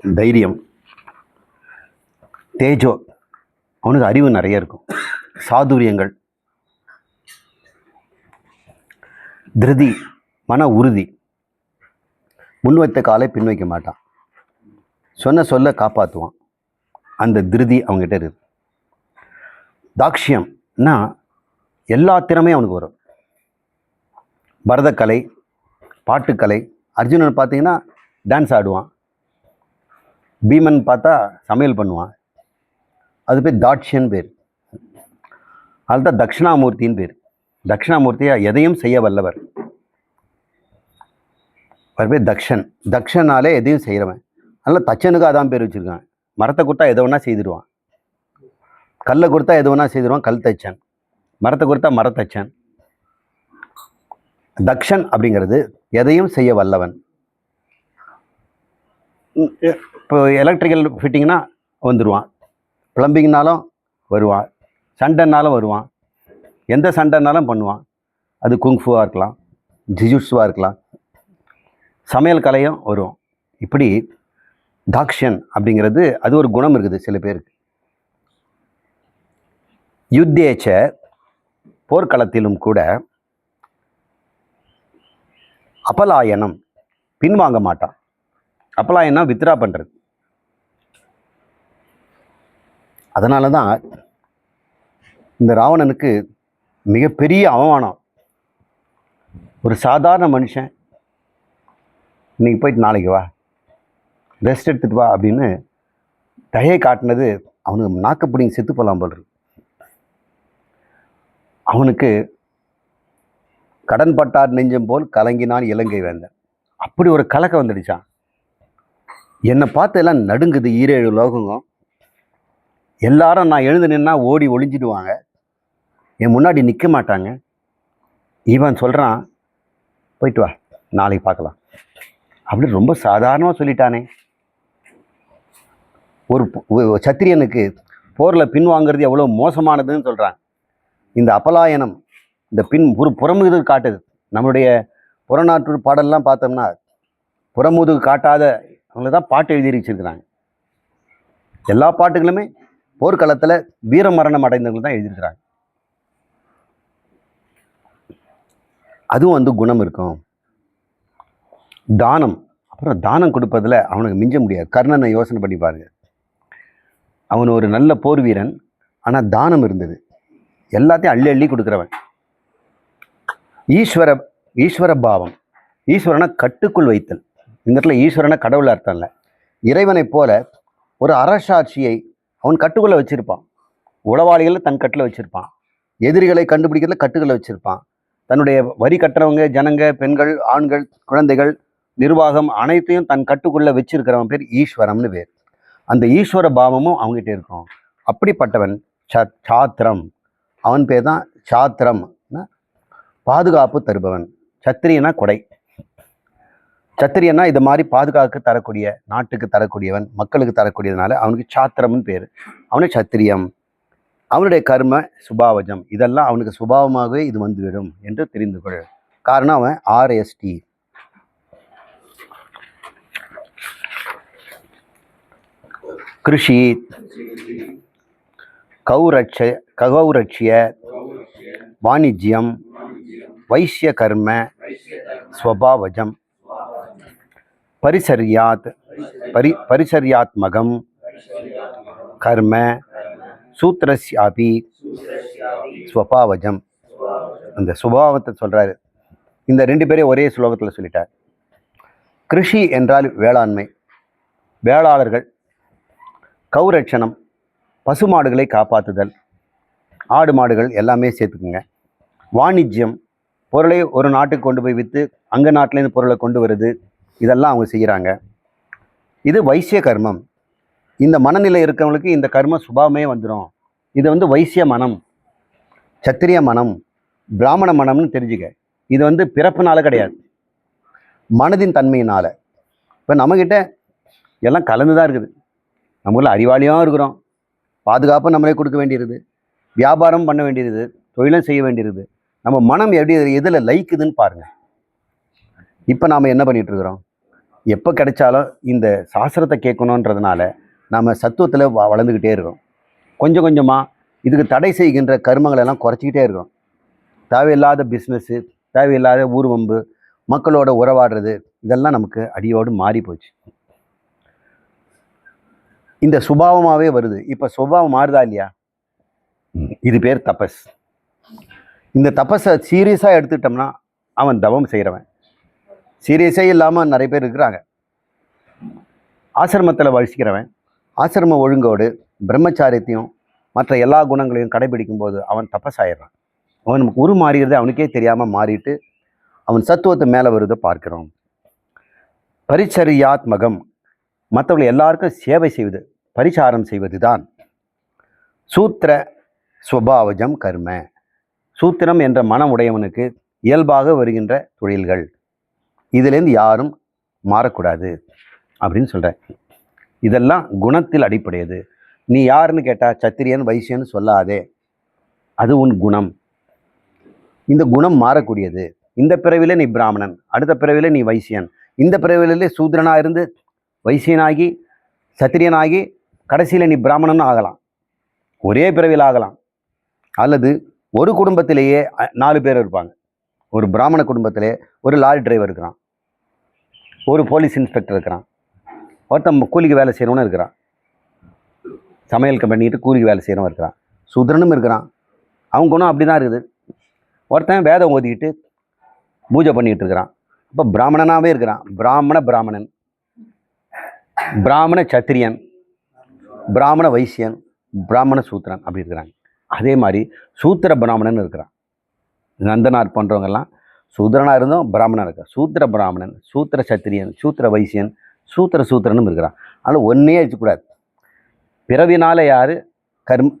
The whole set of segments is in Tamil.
தைரியம், தேஜோ, அவனுக்கு அறிவு நிறைய இருக்கும், சாதுரியங்கள், திருதி, மன உறுதி, முன்வைத்த காலை பின் வைக்க மாட்டான், சொன்ன சொல்ல காப்பாற்றுவான், அந்த திருதி அவங்ககிட்ட இருக்கு. தாக்ஷியம்னா எல்லா திறமையும் அவனுக்கு வரும். பரதக்கலை, பாட்டுக்கலை, அர்ஜுனன் பார்த்தீங்கன்னா டான்ஸ் ஆடுவான், பீமன் பார்த்தா சமையல் பண்ணுவான், அது பேர் தாட்சியன் பேர். அதுதான் தட்சிணாமூர்த்தின்னு பேர். தட்சிணாமூர்த்தியா எதையும் செய்ய வல்லவர், அவர் பேர் தக்ஷன். தக்ஷனாலே எதையும் செய்கிறவன். அதனால் தச்சனுக்கு அதான் பேர் வச்சுருக்கான். மரத்தை கொடுத்தா எதை வேணா செய்திருவான், கல்லை கொடுத்தா எது வேணா செய்திருவான், கல் தச்சன். மரத்தை கொடுத்தா மரத்தச்சன். தக்ஷன் அப்படிங்கிறது எதையும் செய்ய வல்லவன். இப்போ எலக்ட்ரிக்கல் ஃபிட்டிங்னா வந்துடுவான், ப்ளம்பிங்னாலும் வருவான், சண்டைனாலும் வருவான், எந்த சண்டைனாலும் பண்ணுவான். அது குங்ஃபுவாக இருக்கலாம், ஜிஜுட்ஸுவாக இருக்கலாம், சமையல் கலையும் வரும். இப்படி தாக்ஷன் அப்படிங்கிறது அது ஒரு குணம் இருக்குது சில பேருக்கு. யுத்தேச்ச, போர்க்களத்திலும் கூட அபலாயனம், பின்வாங்க மாட்டான். அபலாயனம் வித்ரா பண்ணுறது. அதனால தான் இந்த ராவணனுக்கு மிகப்பெரிய அவமானம். ஒரு சாதாரண மனுஷன் இன்னைக்கு போயிட்டு நாளைக்கு வா, ரெஸ்ட் எடுத்துகிட்டு வா அப்படின்னு தயை காட்டினது அவனுக்கு நாக்கு பிடிங்கி செத்து போகலாம் போல் இருக்கு. அவனுக்கு கடன் பட்டார் நெஞ்சம் போல் கலங்கினான் இலங்கை வேந்தன். அப்படி ஒரு கலக்கம் வந்துடுச்சான். என்னை பார்த்து எல்லாம் நடுங்குது ஈரேழு லோகங்கும். எல்லாரும் நான் எழுந்து நின்னா ஓடி ஒளிஞ்சிடுவாங்க, என் முன்னாடி நிற்க மாட்டாங்க. இவன் சொல்கிறான் போயிட்டு வா நாளைக்கு பார்க்கலாம் அப்படின்னு ரொம்ப சாதாரணமாக சொல்லிட்டானே. ஒரு சத்திரியனுக்கு போரில் பின்வாங்கிறது எவ்வளோ மோசமானதுன்னு சொல்கிறாங்க. இந்த அபலாயனம், இந்த புறமுதுகு காட்டுது. நம்மளுடைய புறநாற்று பாடல்லாம் பார்த்தோம்னா புறமுதுகு காட்டாத அவங்கள தான் பாட்டு எழுதி வச்சிருக்கிறாங்க. எல்லா பாட்டுகளுமே போர்க்களத்தில் வீர மரணம் அடைந்தவங்க தான் எழுதியிருக்கிறாங்க. அதுவும் வந்து குணம் இருக்கும். தானம், அப்புறம் தானம் கொடுப்பதில் அவனுக்கு மிஞ்ச முடியாது. கர்ணனை யோசனை பண்ணி பாருங்க. அவன் ஒரு நல்ல போர் வீரன், ஆனால் தானம் இருந்தது. எல்லாத்தையும் அள்ளி அள்ளி கொடுக்குறவன். ஈஸ்வர பாவம், ஈஸ்வரனை கட்டுக்குள் வைத்தல். இந்த இடத்துல ஈஸ்வரனை கடவுள் அர்த்தம் இல்லை. இறைவனை போல ஒரு அரசாட்சியை அவன் கட்டுக்குள்ளே வச்சிருப்பான். உளவாளிகளை தன் கட்டில் வச்சிருப்பான். எதிரிகளை கண்டுபிடிக்கிறதுல கட்டுக்களை வச்சிருப்பான். தன்னுடைய வரி கட்டுறவங்க, ஜனங்க, பெண்கள், ஆண்கள், குழந்தைகள், நிர்வாகம் அனைத்தையும் தன் கட்டுக்குள்ளே வச்சிருக்கிறவன் பேர் ஈஸ்வரம்னு பேர். அந்த ஈஸ்வர பாவமும் அவங்ககிட்ட இருக்கும். அப்படிப்பட்டவன் சாத்திரம், அவன் பேர் தான் சாத்திரம், பாதுகாப்பு தருபவன். சத்திரியனா கொடை. சத்திரியனா இது மாதிரி பாதுகாக்க தரக்கூடிய, நாட்டுக்கு தரக்கூடியவன், மக்களுக்கு தரக்கூடியதுனால அவனுக்கு சாத்திரம்னு பேர். அவனுக்கு சத்திரியம். அவனுடைய கர்ம சுபாவஜம், இதெல்லாம் அவனுக்கு சுபாவமாகவே இது வந்துவிடும் என்று தெரிந்து கொள். காரணம் அவன் RST. கிருஷி, கௌரட்சிய, வாணிஜ்யம், வைசிய கர்ம ஸ்வபாவஜம், பரிசர்யாத்மகம் கர்ம சூத்திரஸ்யாபி ஸ்வபாவஜம். அந்த சுபாவத்தை சொல்கிறாரு. இந்த ரெண்டு பேரையும் ஒரே ஸ்லோகத்தில் சொல்லிட்டார். கிருஷி என்றால் வேளாண்மை, வேளாளர்கள். கௌரட்சணம், பசுமாடுகளை காப்பாற்றுதல், ஆடு மாடுகள் எல்லாமே சேர்த்துக்குங்க. வாணிஜ்யம், பொருளை ஒரு நாட்டுக்கு கொண்டு போய் விற்று அங்கே நாட்டிலேருந்து பொருளை கொண்டு வருது, இதெல்லாம் அவங்க செய்கிறாங்க. இது வைசிய கர்மம். இந்த மனநிலை இருக்கவங்களுக்கு இந்த கர்ம சுபாவமே வந்துடும். இது வந்து வைசிய மனம், சத்திரிய மனம், பிராமண மனம்னு தெரிஞ்சுக்க. இது வந்து பிறப்புனால கிடையாது, மனதின் தன்மையினால். இப்போ நம்மக்கிட்ட எல்லாம் கலந்து தான் இருக்குது. நம்மள அறிவாளியாக இருக்கிறோம், பாதுகாப்பு நம்மளே கொடுக்க வேண்டியிருது, வியாபாரம் பண்ண வேண்டியிருது, தொழிலும் செய்ய வேண்டியிருது. நம்ம மனம் எப்படி எதில் லைக்குதுன்னு பாருங்கள். இப்போ நாம் என்ன பண்ணிகிட்ருக்குறோம்? எப்போ கிடைச்சாலும் இந்த சாஸ்திரத்தை கேட்கணுன்றதுனால நம்ம சத்துவத்தில் வளர்ந்துக்கிட்டே இருக்கோம். கொஞ்சம் கொஞ்சமாக இதுக்கு தடை செய்கின்ற கர்மங்களை எல்லாம் குறைச்சிக்கிட்டே இருக்கோம். தேவையில்லாத பிஸ்னஸ்ஸு, தேவையில்லாத ஊர்வம்பு, மக்களோட உறவாடுறது, இதெல்லாம் நமக்கு அடியோடு மாறி போச்சு. இந்த சுபாவமாகவே வருது. இப்போ சுபாவம் மாறுதா இல்லையா? இது பேர் தபஸ். இந்த தபஸை சீரியஸாக எடுத்துக்கிட்டோம்னா அவன் தவம் செய்கிறவன். சீரியஸே இல்லாமல் நிறைய பேர் இருக்கிறாங்க. ஆசிரமத்தில் வசிக்கிறவன் ஆசிரம ஒழுங்கோடு பிரம்மச்சாரியத்தையும் மற்ற எல்லா குணங்களையும் கடைபிடிக்கும் போது அவன் தபஸ் ஆயிடுறான். அவன் உருமாறுகிறது அவனுக்கே தெரியாமல் மாறிட்டு அவன் சத்துவத்தை மேலே வருவதை பார்க்கிறோம். பரிச்சரியாத்மகம், மற்றவர்கள் எல்லாருக்கும் சேவை செய்வது, பரிசாரம் செய்வது தான் சூத்திர ஸ்வபாவஜம் கர்ம. சூத்திரம் என்ற மனம் உடையவனுக்கு இயல்பாக வருகின்ற தொழில்கள். இதிலேருந்து யாரும் மாறக்கூடாது அப்படின்னு சொல்கிறேன். இதெல்லாம் குணத்தில் அடிப்படையது. நீ யாருன்னு கேட்டால் சத்திரியன் வைசியன்னு சொல்லாதே, அது உன் குணம். இந்த குணம் மாறக்கூடியது. இந்த பிறவிலே நீ பிராமணன், அடுத்த பிறவிலே நீ வைசியன், இந்த பிறவிலே சூத்திரனாக இருந்து வைசியனாகி சத்திரியனாகி கடைசியில் நீ பிராமணன் ஆகலாம். ஒரே பிறவியில் ஆகலாம். அல்லது ஒரு குடும்பத்திலேயே 4 பேர் இருப்பாங்க. ஒரு பிராமண குடும்பத்திலே ஒரு லாரி டிரைவர் இருக்கிறான், ஒரு போலீஸ் இன்ஸ்பெக்டர் இருக்கிறான், ஒருத்தன் கூலிக்கு வேலை செய்கிறவனும் இருக்கிறான், சமையல் பண்ணிட்டு கூலிக்கு வேலை செய்கிறவன் இருக்கிறான், சூத்திரனும் இருக்கிறான். அவங்க குணம் அப்படி தான் இருக்குது. ஒருத்தன் வேதம் ஓதிக்கிட்டு பூஜை பண்ணிக்கிட்டு இருக்கிறான், அப்போ பிராமணனாகவே இருக்கிறான். பிராமணன், பிராமண சத்திரியன், பிராமண வைசியன், பிராமண சூத்திரன் அப்படி இருக்கிறாங்க. அதே மாதிரி சூத்திர பிராமணன் இருக்கிறான். நந்தனார் போன்றவங்கெல்லாம் சூத்திரனாக இருந்தும் பிராமணன் இருக்கான். சூத்திர பிராமணன், சூத்திர சத்திரியன், சூத்திர வைசியன், சூத்திரனும் இருக்கிறான். அதனால் ஒன்றே வச்சுக்கூடாது. பிறவினால் யார்,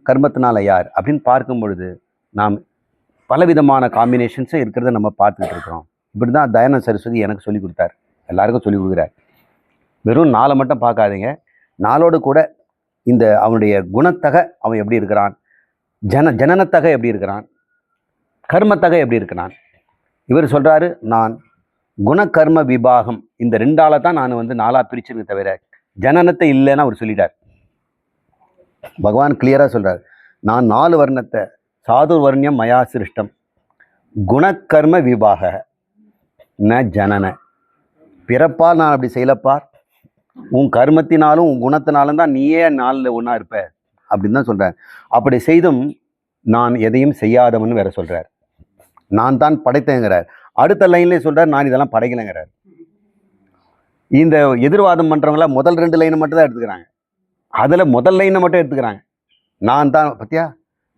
கர்மத்தினால யார் அப்படின்னு பார்க்கும் பொழுது நாம் பலவிதமான காம்பினேஷன்ஸும் இருக்கிறத நம்ம பார்த்துக்கிட்டு இருக்கிறோம். இப்படி தான் தயானந்த சரஸ்வதி எனக்கு சொல்லிக் கொடுத்தார், எல்லாருக்கும் சொல்லிக் கொடுக்குறார். வெறும் 4 மட்டும் பார்க்காதீங்க, 4ஓடு கூட இந்த அவனுடைய குணத்தக அவன் எப்படி இருக்கிறான், ஜனனத்தக எப்படி இருக்கிறான், கர்மத்தக எப்படி இருக்கிறான். இவர் சொல்கிறாரு, நான் குணகர்ம விபாகம் இந்த 2ஆல தான் நான் 4ஆக பிரிச்சிருக்க தவிர ஜனனத்தை இல்லைன்னு அவர் சொல்லிட்டார். பகவான் கிளியராக சொல்கிறார், நான் 4 வர்ணத்தை சாதுர்வர்ணியம் மயா சிருஷ்டம் குணகர்ம விபாக ந ஜனன. பிறப்பால் நான் அப்படி செய்யலப்பா, உன் கர்மத்தினாலும் உன் குணத்தினாலும் தான் நீயே 4ல் ஒன்றா இருப்ப அப்படின்னு தான் சொல்கிறார். அப்படி செய்தும் நான் எதையும் செய்யாதவன்னு வேற சொல்கிறார். நான் தான் படைத்தேங்கிறார். அடுத்த லைன்லேயே சொல்கிறார், நான் இதெல்லாம் படைக்கலைங்கிறார். இந்த எதிர்வாதம் பண்ணுறவங்கள முதல் 2 லைனை மட்டும் தான் எடுத்துக்கிறாங்க. அதில் முதல் லைனை மட்டும் எடுத்துக்கிறாங்க. நான் தான் பத்தியா,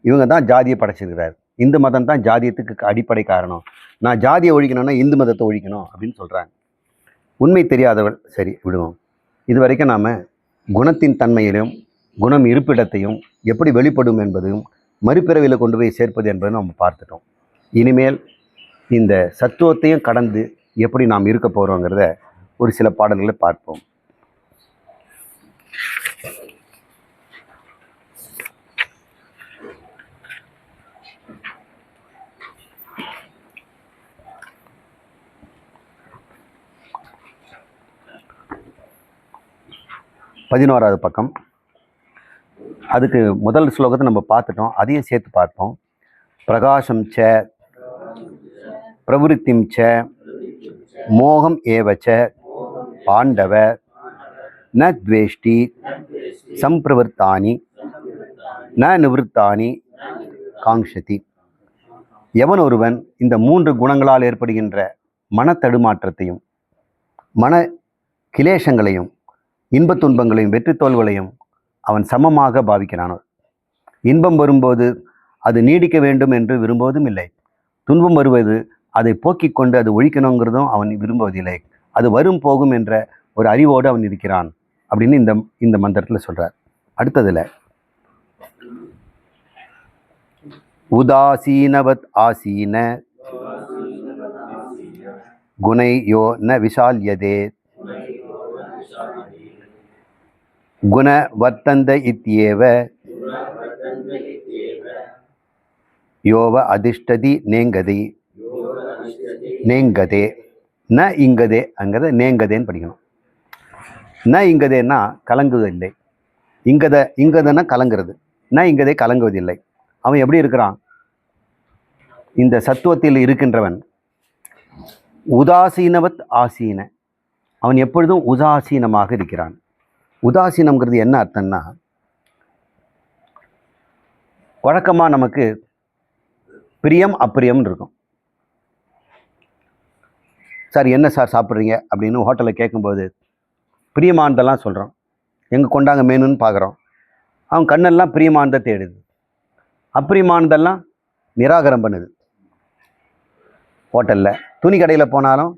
இவங்க தான் ஜாதியை படைச்சிருக்கிறார், இந்து மதம் தான் ஜாதியத்துக்கு அடிப்படை காரணம், நான் ஜாதியை ஒழிக்கணும்னா இந்து மதத்தை ஒழிக்கணும் அப்படின்னு சொல்கிறாங்க. உண்மை தெரியாதவள். சரி விடுவோம். இது வரைக்கும் நாம் குணத்தின் தன்மையிலும் குணம் இருப்பிடத்தையும் எப்படி வெளிப்படும் என்பதையும் மறுபிறவியில் கொண்டு போய் சேர்ப்பது என்பதை நம்ம பார்த்துட்டோம். இனிமேல் இந்த சத்துவத்தையும் கடந்து எப்படி நாம் இருக்க போகிறோங்கிறத ஒரு சில பாடல்களை பார்ப்போம். பதினோராவது பக்கம். அதுக்கு முதல் ஸ்லோகத்தை நம்ம பார்த்துட்டோம், அதையும் சேர்த்து பார்ப்போம். பிரகாசம் ச பிரவருத்திம் ச மோகம் ஏவச்ச பாண்டவ ந துவேஷ்டி சம்பிரவர்த்தானி ந நிவர்த்தானி காங்ஷதி. எவன் ஒருவன் இந்த 3 குணங்களால் ஏற்படுகின்ற மனத்தடுமாற்றத்தையும் மன கிளேஷங்களையும் இன்பத் துன்பங்களையும் வெற்றி தோல்வளையும் அவன் சமமாக பாவிக்கிறானோ, இன்பம் வரும்போது அது நீடிக்க வேண்டும் என்று விரும்புவதும் இல்லை, துன்பம் வருவது அதை போக்கிக் கொண்டு அது ஒழிக்கணுங்கிறதும் அவன் விரும்புவதில்லை, அது வரும் போகும் என்ற ஒரு அறிவோடு அவன் இருக்கிறான் அப்படின்னு இந்த மந்திரத்தில் சொல்கிறார். அடுத்ததில் உதாசீனவத் ஆசீன குணை யோ ந விஷால்யதே குண வர்த்தந்த இத்யேவ யோவ அதிஷ்டதி நேங்கதே ந இங்கதே அங்கத நேங்கதேன்னு படிக்கணும். ந இங்கதேன்னா கலங்குவதில்லை, இங்கதன்னா கலங்கிறது, ந இங்கதே கலங்குவதில்லை. அவன் எப்படி இருக்கிறான்? இந்த சத்துவத்தில் இருக்கின்றவன் உதாசீனவத் ஆசீன, அவன் எப்பொழுதும் உதாசீனமாக இருக்கிறான். உதாசீனம்ங்கிறது என்ன அர்த்தம்னா, வழக்கமாக நமக்கு பிரியம் அப்பிரியம்னு இருக்கும். சார் என்ன சார் சாப்பிட்றீங்க அப்படின்னு ஹோட்டலில் கேட்கும்போது பிரியமானதெல்லாம் சொல்கிறோம், எங்கே கொண்டாங்க மெனுன்னு பார்க்குறோம். அவன் கண்ணெல்லாம் பிரியமானதை தேடுது, அப்பிரியமானதெல்லாம் நிராகரம் பண்ணுது. ஹோட்டலில் துணி கடையில் போனாலும்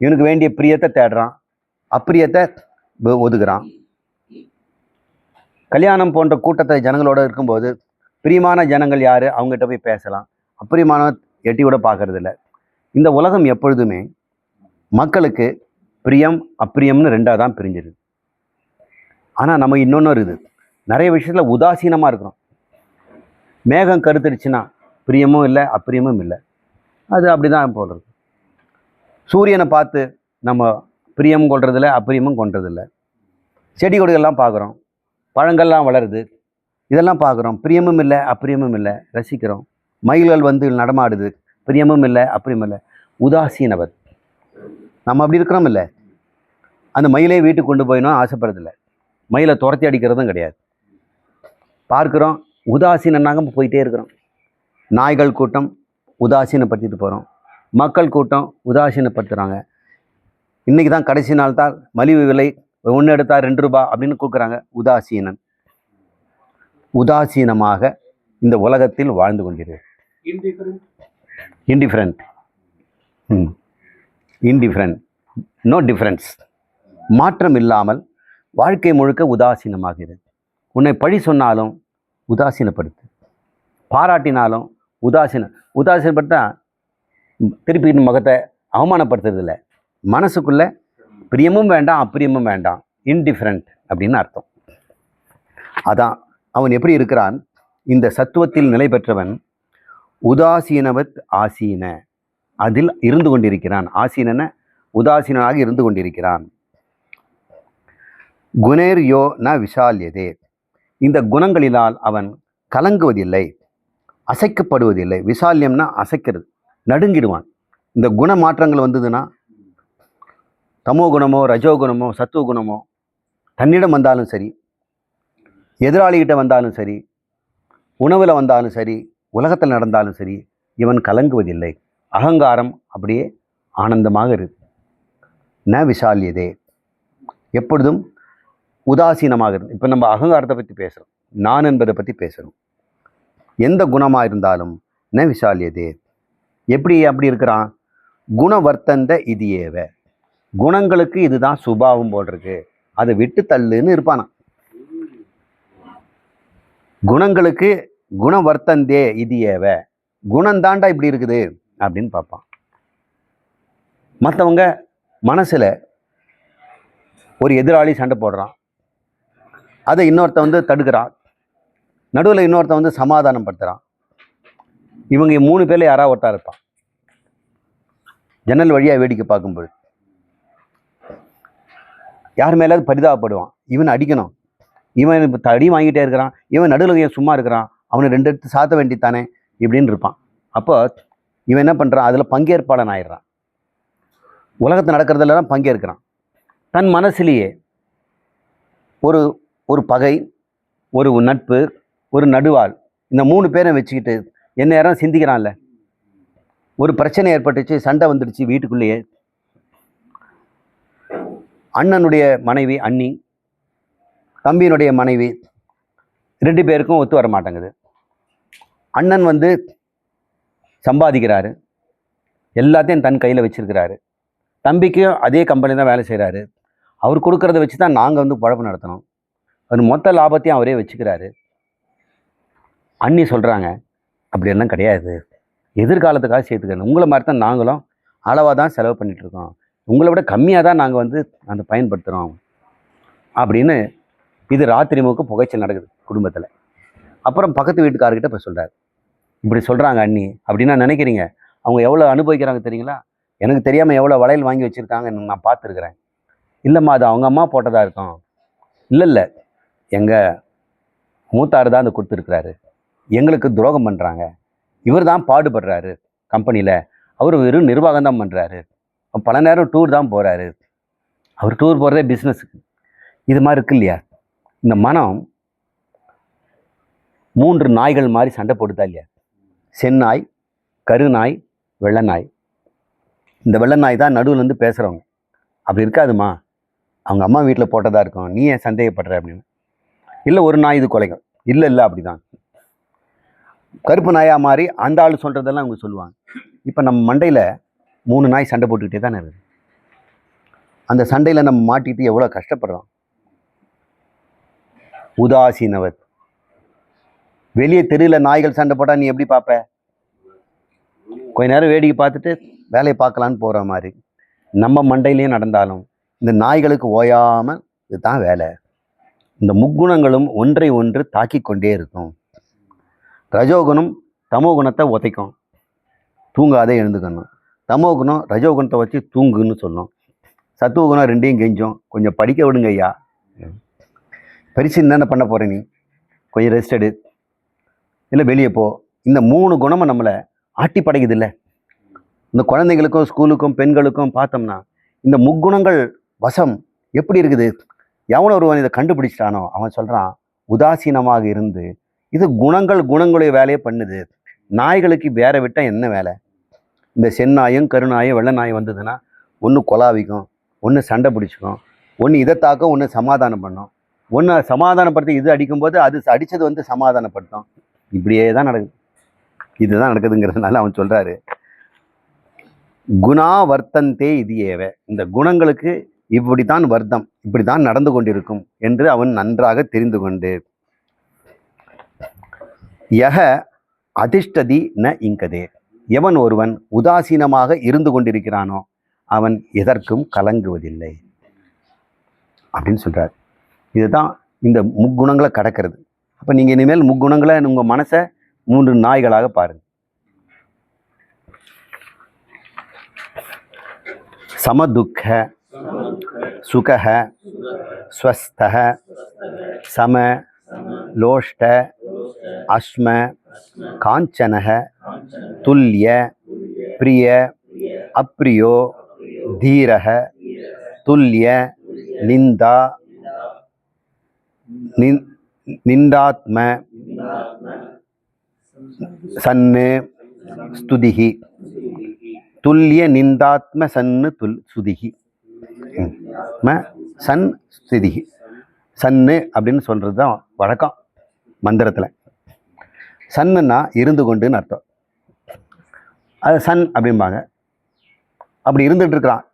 இவனுக்கு வேண்டிய பிரியத்தை தேடுறான், அப்பிரியத்தை ஒதுக்குறான். கல்யாணம் போன்ற கூட்டத்தை ஜனங்களோடு இருக்கும்போது பிரியமான ஜனங்கள் யார், அவங்ககிட்ட போய் பேசலாம், அப்பிரியமான எட்டி கூட பார்க்கறது இல்லை. இந்த உலகம் எப்பொழுதுமே மக்களுக்கு பிரியம் அப்பிரியம்னு ரெண்டாக தான் பிரிஞ்சிருது. ஆனால் நம்ம இன்னொன்று இருக்குது, நிறைய விஷயத்தில் உதாசீனமாக இருக்கிறோம். மேகம் கருத்துருச்சுன்னா பிரியமும் இல்லை அப்பிரியமும் இல்லை, அது அப்படி தான் போடுறது. சூரியனை பார்த்து நம்ம பிரியம் கொள்றதில்லை அப்பிரியமும் கொள்றதில்லை. செடி கொடிகள்லாம் பார்க்குறோம், பழங்கள்லாம் வளருது, இதெல்லாம் பார்க்குறோம், பிரியமும் இல்லை அப்பிரியமும் இல்லை, ரசிக்கிறோம். மயில்கள் வந்து நடமாடுது, பிரியமும் இல்லை அப்பிரியமும் இல்லை, உதாசீனவர். நம்ம அப்படி இருக்கிறோம் இல்லை. அந்த மயிலே வீட்டுக்கு கொண்டு போயினோம் ஆசைப்படுறதில்லை, மயிலை துரத்தி அடிக்கிறதும் கிடையாது. பார்க்குறோம், உதாசீனாக போயிட்டே இருக்கிறோம். நாய்கள் கூட்டம் உதாசீனப்படுத்திட்டு போகிறோம், மக்கள் கூட்டம் உதாசீனப்படுத்துகிறாங்க. இன்றைக்கி தான் கடைசி நாள் தான் மலிவு விலை, ஒன்று எடுத்தால் 2 ரூபாய் அப்படின்னு கொடுக்குறாங்க. உதாசீனன், உதாசீனமாக இந்த உலகத்தில் வாழ்ந்து கொண்டிரு. இன்டிஃபரண்ட், இன்டிஃபரண்ட், நோ டிஃப்ரென்ஸ், மாற்றம் இல்லாமல் வாழ்க்கை முழுக்க உதாசீனமாகிறது. உன்னை பழி சொன்னாலும் உதாசீனப்படுத்து, பாராட்டினாலும் உதாசீனப்படுத்தா திருப்பி முகத்தை அவமானப்படுத்துறதில்லை. மனசுக்குள்ளே பிரியமும் வேண்டாம் அப்பிரியமும் வேண்டாம், இன்டிஃபரண்ட் அப்படின்னு அர்த்தம். அதான் அவன் எப்படி இருக்கிறான்? இந்த சத்துவத்தில் நிலை பெற்றவன் உதாசீனவத் ஆசீன, அதில் இருந்து கொண்டிருக்கிறான். ஆசீனன உதாசீனாக இருந்து கொண்டிருக்கிறான். குணேர் யோ ந விஷால்யதே, இந்த குணங்களினால் அவன் கலங்குவதில்லை, அசைக்கப்படுவதில்லை. விசால்யம்னா அசைக்கிறது, நடுங்கிடுவான். இந்த குண மாற்றங்கள் வந்ததுன்னா, தமோ குணமோ ரஜோகுணமோ சத்துவ குணமோ தன்னிடம் வந்தாலும் சரி, எதிராளிகிட்ட வந்தாலும் சரி, உணவில் வந்தாலும் சரி, உலகத்தில் நடந்தாலும் சரி, இவன் கலங்குவதில்லை. அகங்காரம் அப்படியே ஆனந்தமாக இருக்கு. ந விஷால்யதே, எப்பொழுதும் உதாசீனமாக இருக்கு. இப்போ நம்ம அகங்காரத்தை பற்றி பேசுகிறோம், நான் என்பதை பற்றி பேசுகிறோம். எந்த குணமாக இருந்தாலும் ந விஷால்யதே. அப்படி இருக்கிறான்? குணவர்த்தந்த இது ஏவ, குணங்களுக்கு இதுதான் சுபாவம் போல் இருக்கு, அதை விட்டு தள்ளுன்னு இருப்பானா. குணங்களுக்கு குணவர்த்தந்தே இது ஏவ, குணந்தாண்டா இப்படி இருக்குது அப்படின்னு பார்ப்பான். மற்றவங்க மனசில் ஒரு எதிராளி சண்டை போடுறான், அதை இன்னொருத்த தடுக்கிறான், நடுவில் இன்னொருத்த சமாதானம் படுத்துகிறான். இவங்க 3 பேரில் யாராவது ஒருத்தா இருப்பான். ஜன்னல் வழியாக வேடிக்கை பார்க்கும்போது யார் மேலாவது பரிதாபப்படுவான், இவன் அடிக்கணும், இவன் இப்போ அடி வாங்கிட்டே இருக்கிறான், இவன் நடுவில் சும்மா இருக்கிறான், அவனை 2 எடுத்து சாத்த வேண்டித்தானே இப்படின்னு இருப்பான். அப்போ இவன் என்ன பண்ணுறான்? அதில் பங்கேற்பாளன் ஆயிடுறான், உலகத்தில் நடக்கிறதுலாம் பங்கேற்கிறான். தன் மனசிலேயே ஒரு ஒரு பகை, ஒரு நட்பு, ஒரு நடுவாள், இந்த 3 பேரை வச்சுக்கிட்டு என்ன நேரம் சிந்திக்கிறான்ல. ஒரு பிரச்சனை ஏற்பட்டுச்சு, சண்டை வந்துடுச்சு வீட்டுக்குள்ளேயே, அண்ணனுடைய மனைவி அண்ணி, தம்பியினுடைய மனைவி, 2 பேருக்கும் ஒத்து வர மாட்டேங்குது. அண்ணன் சம்பாதிக்கிறாரு, எல்லாத்தையும் தன் கையில் வச்சிருக்கிறாரு, தம்பிக்கும் அதே கம்பெனி தான் வேலை செய்கிறாரு, அவர் கொடுக்கறத வச்சு தான் நாங்கள் பழப்பு நடத்தணும், அது மொத்த லாபத்தையும் அவரே வச்சுக்கிறாரு. அண்ணி சொல்கிறாங்க, அப்படியெல்லாம் கிடையாது, எதிர்காலத்துக்காக சேர்த்துக்கணும், உங்களை மாதிரி தான் நாங்களும் அளவாக தான் செலவு பண்ணிகிட்ருக்கோம், உங்களை விட கம்மியாக தான் நாங்கள் அந்த பயன்படுத்துகிறோம் அப்படின்னு. இது ராத்திரி முழுக்க புகைச்சல் நடக்குது குடும்பத்தில். அப்புறம் பக்கத்து வீட்டுக்காரர்கிட்ட இப்போ சொல்கிறார், இப்படி சொல்கிறாங்க அண்ணி அப்படின்னா நினைக்கிறீங்க அவங்க எவ்வளோ அனுபவிக்கிறாங்க தெரியுங்களா? எனக்கு தெரியாமல் எவ்வளோ வளையல் வாங்கி வச்சுருக்காங்கன்னு நான் பார்த்துருக்குறேன். இல்லைம்மா அது அவங்க அம்மா போட்டதாக இருக்கும். இல்லை எங்கள் மூத்தார் தான் அதை கொடுத்துருக்குறாரு, எங்களுக்கு துரோகம் பண்ணுறாங்க, இவர் தான் பாடுபடுறாரு கம்பெனியில், அவர் வெறும் நிர்வாகம் தான் பண்ணுறாரு, பல நேரம் டூர் தான் போகிறாரு, அவர் டூர் போகிறதே பிஸ்னஸுக்கு. இது மாதிரி இருக்கு இல்லையா? இந்த மனம் 3 நாய்கள் மாதிரி சண்டை போட்டுதா இல்லையா? செந்நாய், கருநாய், வெள்ளை நாய். இந்த வெள்ளை நாய் தான் நடுவில் இருந்து பேசுகிறவங்க. அப்படி இருக்காதுமா, அவங்க அம்மா வீட்டில் போட்டதாக இருக்கும், நீ ஏன் சந்தேகப்படுற அப்படின்னு. இல்லை ஒரு நாய் இது குலைக்கும், இல்லை அப்படிதான். கருப்பு நாயாக மாறி அந்த ஆள் சொல்கிறதெல்லாம் அவங்க சொல்லுவாங்க. இப்போ நம்ம மண்டையில் 3 நாய் சண்டை போட்டுக்கிட்டே தானே இருக்குது. அந்த சண்டையில் நம்ம மாட்டிட்டு எவ்வளோ கஷ்டப்படுறோம். உதாசீனவத். வெளியே தெருவில் நாய்கள் சண்டை போட்டால் நீ எப்படி பார்ப்ப? கொஞ்ச நேரம் வேடிக்கை பார்த்துட்டு வேலையை பார்க்கலான்னு போகிற மாதிரி நம்ம மண்டையிலையும் நடந்தாலும் இந்த நாய்களுக்கு ஓயாமல் இதுதான் வேலை. இந்த முக்குணங்களும் ஒன்றை ஒன்று தாக்கி கொண்டே இருக்கும். ரஜோகுணம் தமோகுணத்தை உதைக்கும், தூங்காதே எழுந்துக்கணும். தமோகுணம் ரஜோகுணத்தை வச்சு தூங்குன்னு சொல்லும். சத்துவகுணம் ரெண்டையும் கெஞ்சும், கொஞ்சம் படிக்க விடுங்க ஐயா, பரிசு என்னென்ன பண்ண போகிற நீ, கொஞ்சம் ரெஸ்ட் எடு, இல்லை வெளியே போ. இந்த 3 குணமும் நம்மளை ஆட்டி படைக்குது இல்லை? இந்த குழந்தைங்களுக்கும் ஸ்கூலுக்கும் பெண்களுக்கும் பார்த்தோம்னா இந்த முக்குணங்கள் வசம் எப்படி இருக்குது? எவனோ ஒருவன் இதை கண்டுபிடிச்சிட்டானோ அவன் சொல்கிறான், உதாசீனமாக இருந்து இது குணங்களுடைய வேலையை பண்ணுது. நாய்களுக்கு வேற விட்டால் என்ன வேலை? இந்த செந்நாயும் கருநாயும் வெள்ளை நாய் வந்ததுன்னா ஒன்று கொலாவிக்கும், ஒன்று சண்டை பிடிச்சிக்கும், ஒன்று இதை தாக்கும், ஒன்று சமாதானம் பண்ணும், ஒன்று சமாதானப்படுத்தி இது அடிக்கும்போது அது அடித்தது வந்து சமாதானப்படுத்தும். இப்படியே தான் நடக்குது. இதுதான் நடக்குதுங்கிறதுனால அவன் சொல்கிறாரு, குணா வர்த்தந்தே இது ஏவ. இந்த குணங்களுக்கு இப்படித்தான் வர்த்தம், இப்படித்தான் நடந்து கொண்டிருக்கும் என்று அவன் நன்றாக தெரிந்து கொண்டு, யக அதிஷ்டதி ந இங்கதே. எவன் ஒருவன் உதாசீனமாக இருந்து கொண்டிருக்கிறானோ அவன் எதற்கும் கலங்குவதில்லை அப்படின்னு சொல்கிறார். இதுதான் இந்த முக்குணங்களை கடக்கிறது. அப்போ நீங்கள் இனிமேல் முக்குணங்களை உங்கள் மனசை 3 நாய்களாக பாருங்கள். சமதுக்க சுக ஸ்வஸ்த சம லோஷ்ட அஸ்ம காஞ்சன துல்லிய பிரிய அப்ரியோ தீரக துல்லிய நிந்தா நிந்தாத்ம சன்னு ஸ்துதிஹி. துல்லிய நிந்தாத்ம சன்னு சுதிஹி சன் ஸ்துதிஹி. சன்னு அப்படின்னு சொல்கிறது தான் வழக்கம் மந்திரத்தில். சன்னுன்னா இருந்து கொண்டுன்னு அர்த்தம். அது சன் அப்படிம்பாங்க. அப்படி இருந்துட்டு இருக்கிறான்.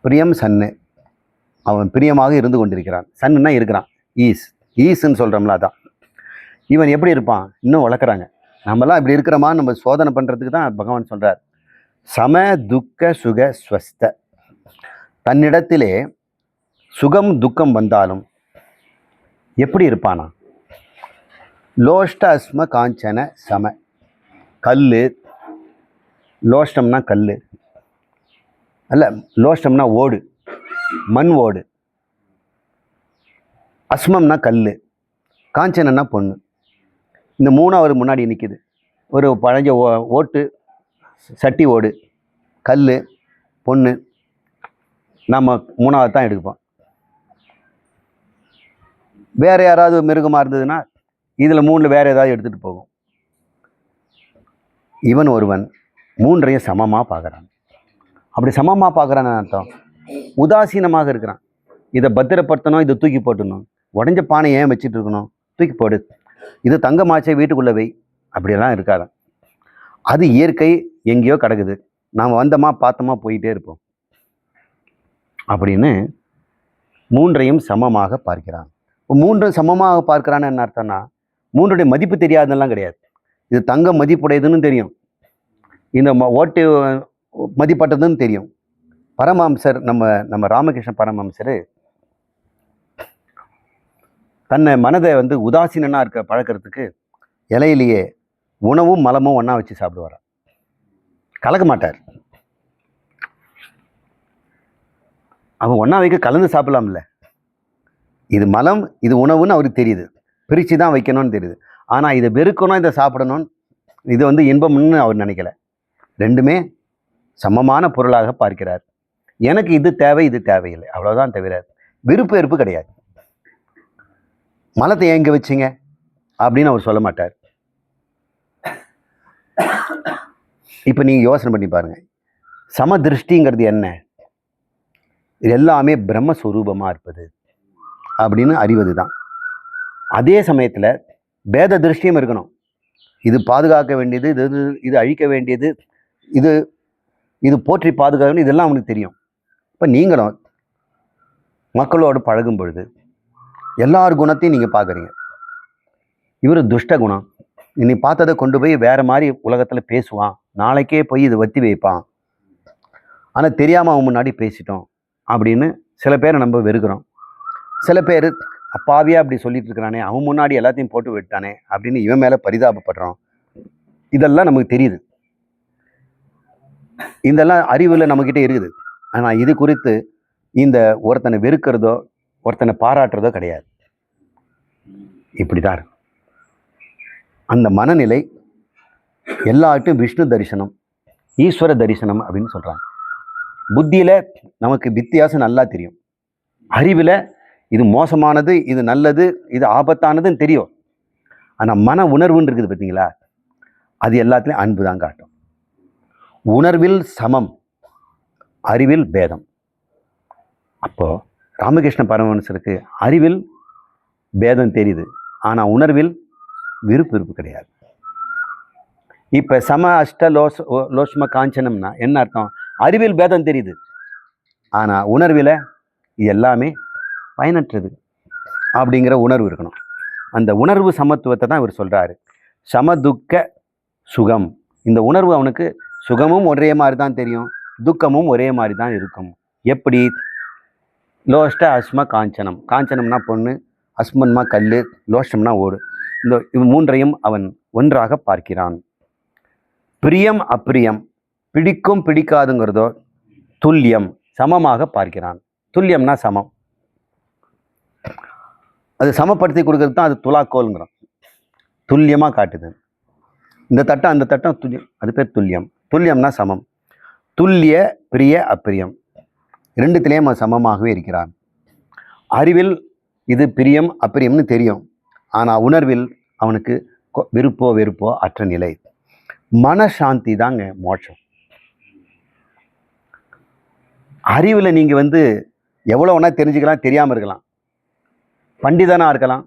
பிரியம் சன்னு, அவன் பிரியமாக இருந்து கொண்டிருக்கிறான். சன்னுன்னா இருக்கிறான். ஈஸ்ன்னு சொல்கிறோம்ல, அதான். இவன் எப்படி இருப்பான் இன்னும் வளர்க்குறாங்க. நம்மலாம் இப்படி இருக்கிறோமா நம்ம சோதனை பண்ணுறதுக்கு தான் பகவான் சொல்கிறார். சம துக்க சுக ஸ்வஸ்த. தன்னிடத்திலே சுகம் துக்கம் வந்தாலும் எப்படி இருப்பானா? லோஷ்ட அஸ்ம காஞ்சன சம. கல், லோஷ்டம்னா கல் அல்ல, லோஷ்டம்னா ஓடு, மண் ஓடு. அஸ்மம்னா கல், காஞ்சனன்னா பொண்ணு. இந்த 3 அவர் முன்னாடி நிற்கிது. ஒரு பழைஞ்ச ஓட்டு, சட்டி ஓடு, கல், பொண்ணு. நம்ம 3வது தான் எடுப்போம். வேறு யாராவது மிருகமாக இருந்ததுன்னா இதில் 3ல் வேறு ஏதாவது எடுத்துகிட்டு போகும். இவன் ஒருவன் 3ஐயும் சமமாக பார்க்குறான். அப்படி சமமாக பார்க்குறான்னு அர்த்தம் உதாசீனமாக இருக்கிறான். இதை பத்திரப்படுத்தணும், இதை தூக்கி போட்டுடணும். உடஞ்ச பானை ஏன் வச்சுட்டு இருக்கணும்? தூக்கி போடு. இது தங்கமாச்சை வீட்டுக்குள்ளே வை, அப்படியெல்லாம் இருக்காது. அது இயற்கை, எங்கேயோ கிடக்குது, நாம் வந்தோமா பார்த்தோமா போயிட்டே இருப்போம் அப்படின்னு 3ஐயும் சமமாக பார்க்கிறான். 3 சமமாக பார்க்கிறான்னு என்ன அர்த்தம்னா 3உடைய மதிப்பு தெரியாதுன்னெல்லாம் கிடையாது. இது தங்கம் மதிப்புடையதுன்னு தெரியும், இந்த ஓட்டு மதிப்பட்டதுன்னு தெரியும். பரமஹம்சர், நம்ம ராமகிருஷ்ண பரமஹம்சர் தன்னை மனதை உதாசீனனாக இருக்க பழக்கிறதுக்கு இலையிலேயே உணவும் மலமும் ஒன்றா வச்சு சாப்பிடுவாராம். கலக்க மாட்டார். அவன் ஒன்றா வைக்க கலந்து சாப்பிடலாம்ல. இது மலம், இது உணவுன்னு அவருக்கு தெரியுது, பிரித்து தான் வைக்கணும்னு தெரியுது. ஆனால் இதை வெறுக்கணும், இதை சாப்பிடணும், இது வந்து இன்பம்னு அவர் நினைக்கல. ரெண்டுமே சமமான பொருளாக பார்க்கிறார். எனக்கு இது தேவை, இது தேவையில்லை, அவ்வளோதான் தவிர விருப்பு வெறுப்பு கிடையாது. மலத்தை எங்க வச்சிங்க அப்படின்னு அவர் சொல்ல மாட்டார். இப்போ நீங்கள் யோசனை பண்ணி பாருங்க, சமதிருஷ்டிங்கிறது என்ன? இது எல்லாமே பிரம்மஸ்வரூபமாக இருப்பது அப்படின்னு அறிவது தான். அதே சமயத்தில் பேத திருஷ்டியும் இருக்கணும். இது பாதுகாக்க வேண்டியது, இது அழிக்க வேண்டியது, இது இது போற்றி பாதுகாக்க வேண்டியது, இதெல்லாம் அவனுக்கு தெரியும். இப்போ நீங்களும் மக்களோடு பழகும் பொழுது எல்லார் குணத்தையும் நீங்கள் பார்க்குறீங்க. இவர் துஷ்ட குணம், நீ பார்த்ததை கொண்டு போய் வேறு மாதிரி உலகத்தில் பேசுவான், நாளைக்கே போய் இது வத்தி வைப்பான், ஆனால் தெரியாமல் அவன் முன்னாடி பேசிட்டோம் அப்படின்னு சில பேரை நம்ம வெறுக்கிறோம். சில பேர் அப்பாவியாக அப்படி சொல்லிட்டு இருக்கிறானே, அவன் முன்னாடி எல்லாத்தையும் போட்டு விட்டானே அப்படின்னு இவன் மேலே பரிதாபப்படுறோம். இதெல்லாம் நமக்கு தெரியுது, இதெல்லாம் அறிவில் நம்மக்கிட்ட இருக்குது. ஆனால் இது குறித்து இந்த ஒருத்தனை வெறுக்கிறதோ ஒருத்தனை பாராட்டுறதோ கிடையாது. இப்படி தான் அந்த மனநிலை. எல்லாட்டும் விஷ்ணு தரிசனம், ஈஸ்வர தரிசனம் அப்படின்னு சொல்கிறாங்க. புத்தியில் நமக்கு வித்தியாசம் நல்லா தெரியும், அறிவில் இது மோசமானது, இது நல்லது, இது ஆபத்தானதுன்னு தெரியும். ஆனால் மன உணர்வுன்னு இருக்குது பார்த்தீங்களா, அது எல்லாத்துலேயும் அன்பு தான் காட்டும். உணர்வில் சமம், அறிவில் பேதம். அப்போது ராமகிருஷ்ண பரமஹம்சருக்கு அறிவில் பேதம் தெரியுது, ஆனால் உணர்வில் விருப்பு வெறுப்பு கிடையாது. இப்போ சம அஷ்ட லோஷ்ம காஞ்சனம்னா என்ன அர்த்தம்? அறிவில் பேதம் தெரியுது, ஆனால் உணர்வில் எல்லாமே பயனற்றது அப்படிங்கிற உணர்வு இருக்கணும். அந்த உணர்வு சமத்துவத்தை தான் இவர் சொல்கிறாரு. சமதுக்க சுகம். இந்த உணர்வு அவனுக்கு சுகமும் ஒரே மாதிரி தான் தெரியும், துக்கமும் ஒரே மாதிரி தான் இருக்கும். எப்படி? லோஷ்ட அஸ்ம காஞ்சனம். காஞ்சனம்னா பொண்ணு, அஸ்மன்மா கல், லோஷ்டம்னா ஓடு. இந்த மூன்றையும் அவன் ஒன்றாக பார்க்கிறான். பிரியம் அப்பிரியம், பிடிக்கும் பிடிக்காதுங்கிறதோ துல்லியம், சமமாக பார்க்கிறான். துல்லியம்னா சமம், அது சமப்படுத்தி கொடுக்கறது தான் அது துலாக்கோல்ங்கிறோம். துல்லியமாக காட்டுது. இந்த தட்டம் அந்த தட்டம் துல்லியம், அது பேர் துல்லியம். துல்லியம்னா சமம். துல்லிய பிரிய அப்பிரியம் ரெண்டுத்திலேயும் அவன் சமமாகவே இருக்கிறான். அறிவில் இது பிரியம் அப்பிரியம்னு தெரியும், ஆனால் உணர்வில் அவனுக்கு விருப்போ வெறுப்போ அற்ற நிலை. மனசாந்தி தாங்க மோட்சம். அறிவில் நீங்கள் எவ்வளோ வேணால் தெரிஞ்சுக்கலாம், தெரியாமல் இருக்கலாம், பண்டிதனாக இருக்கலாம்,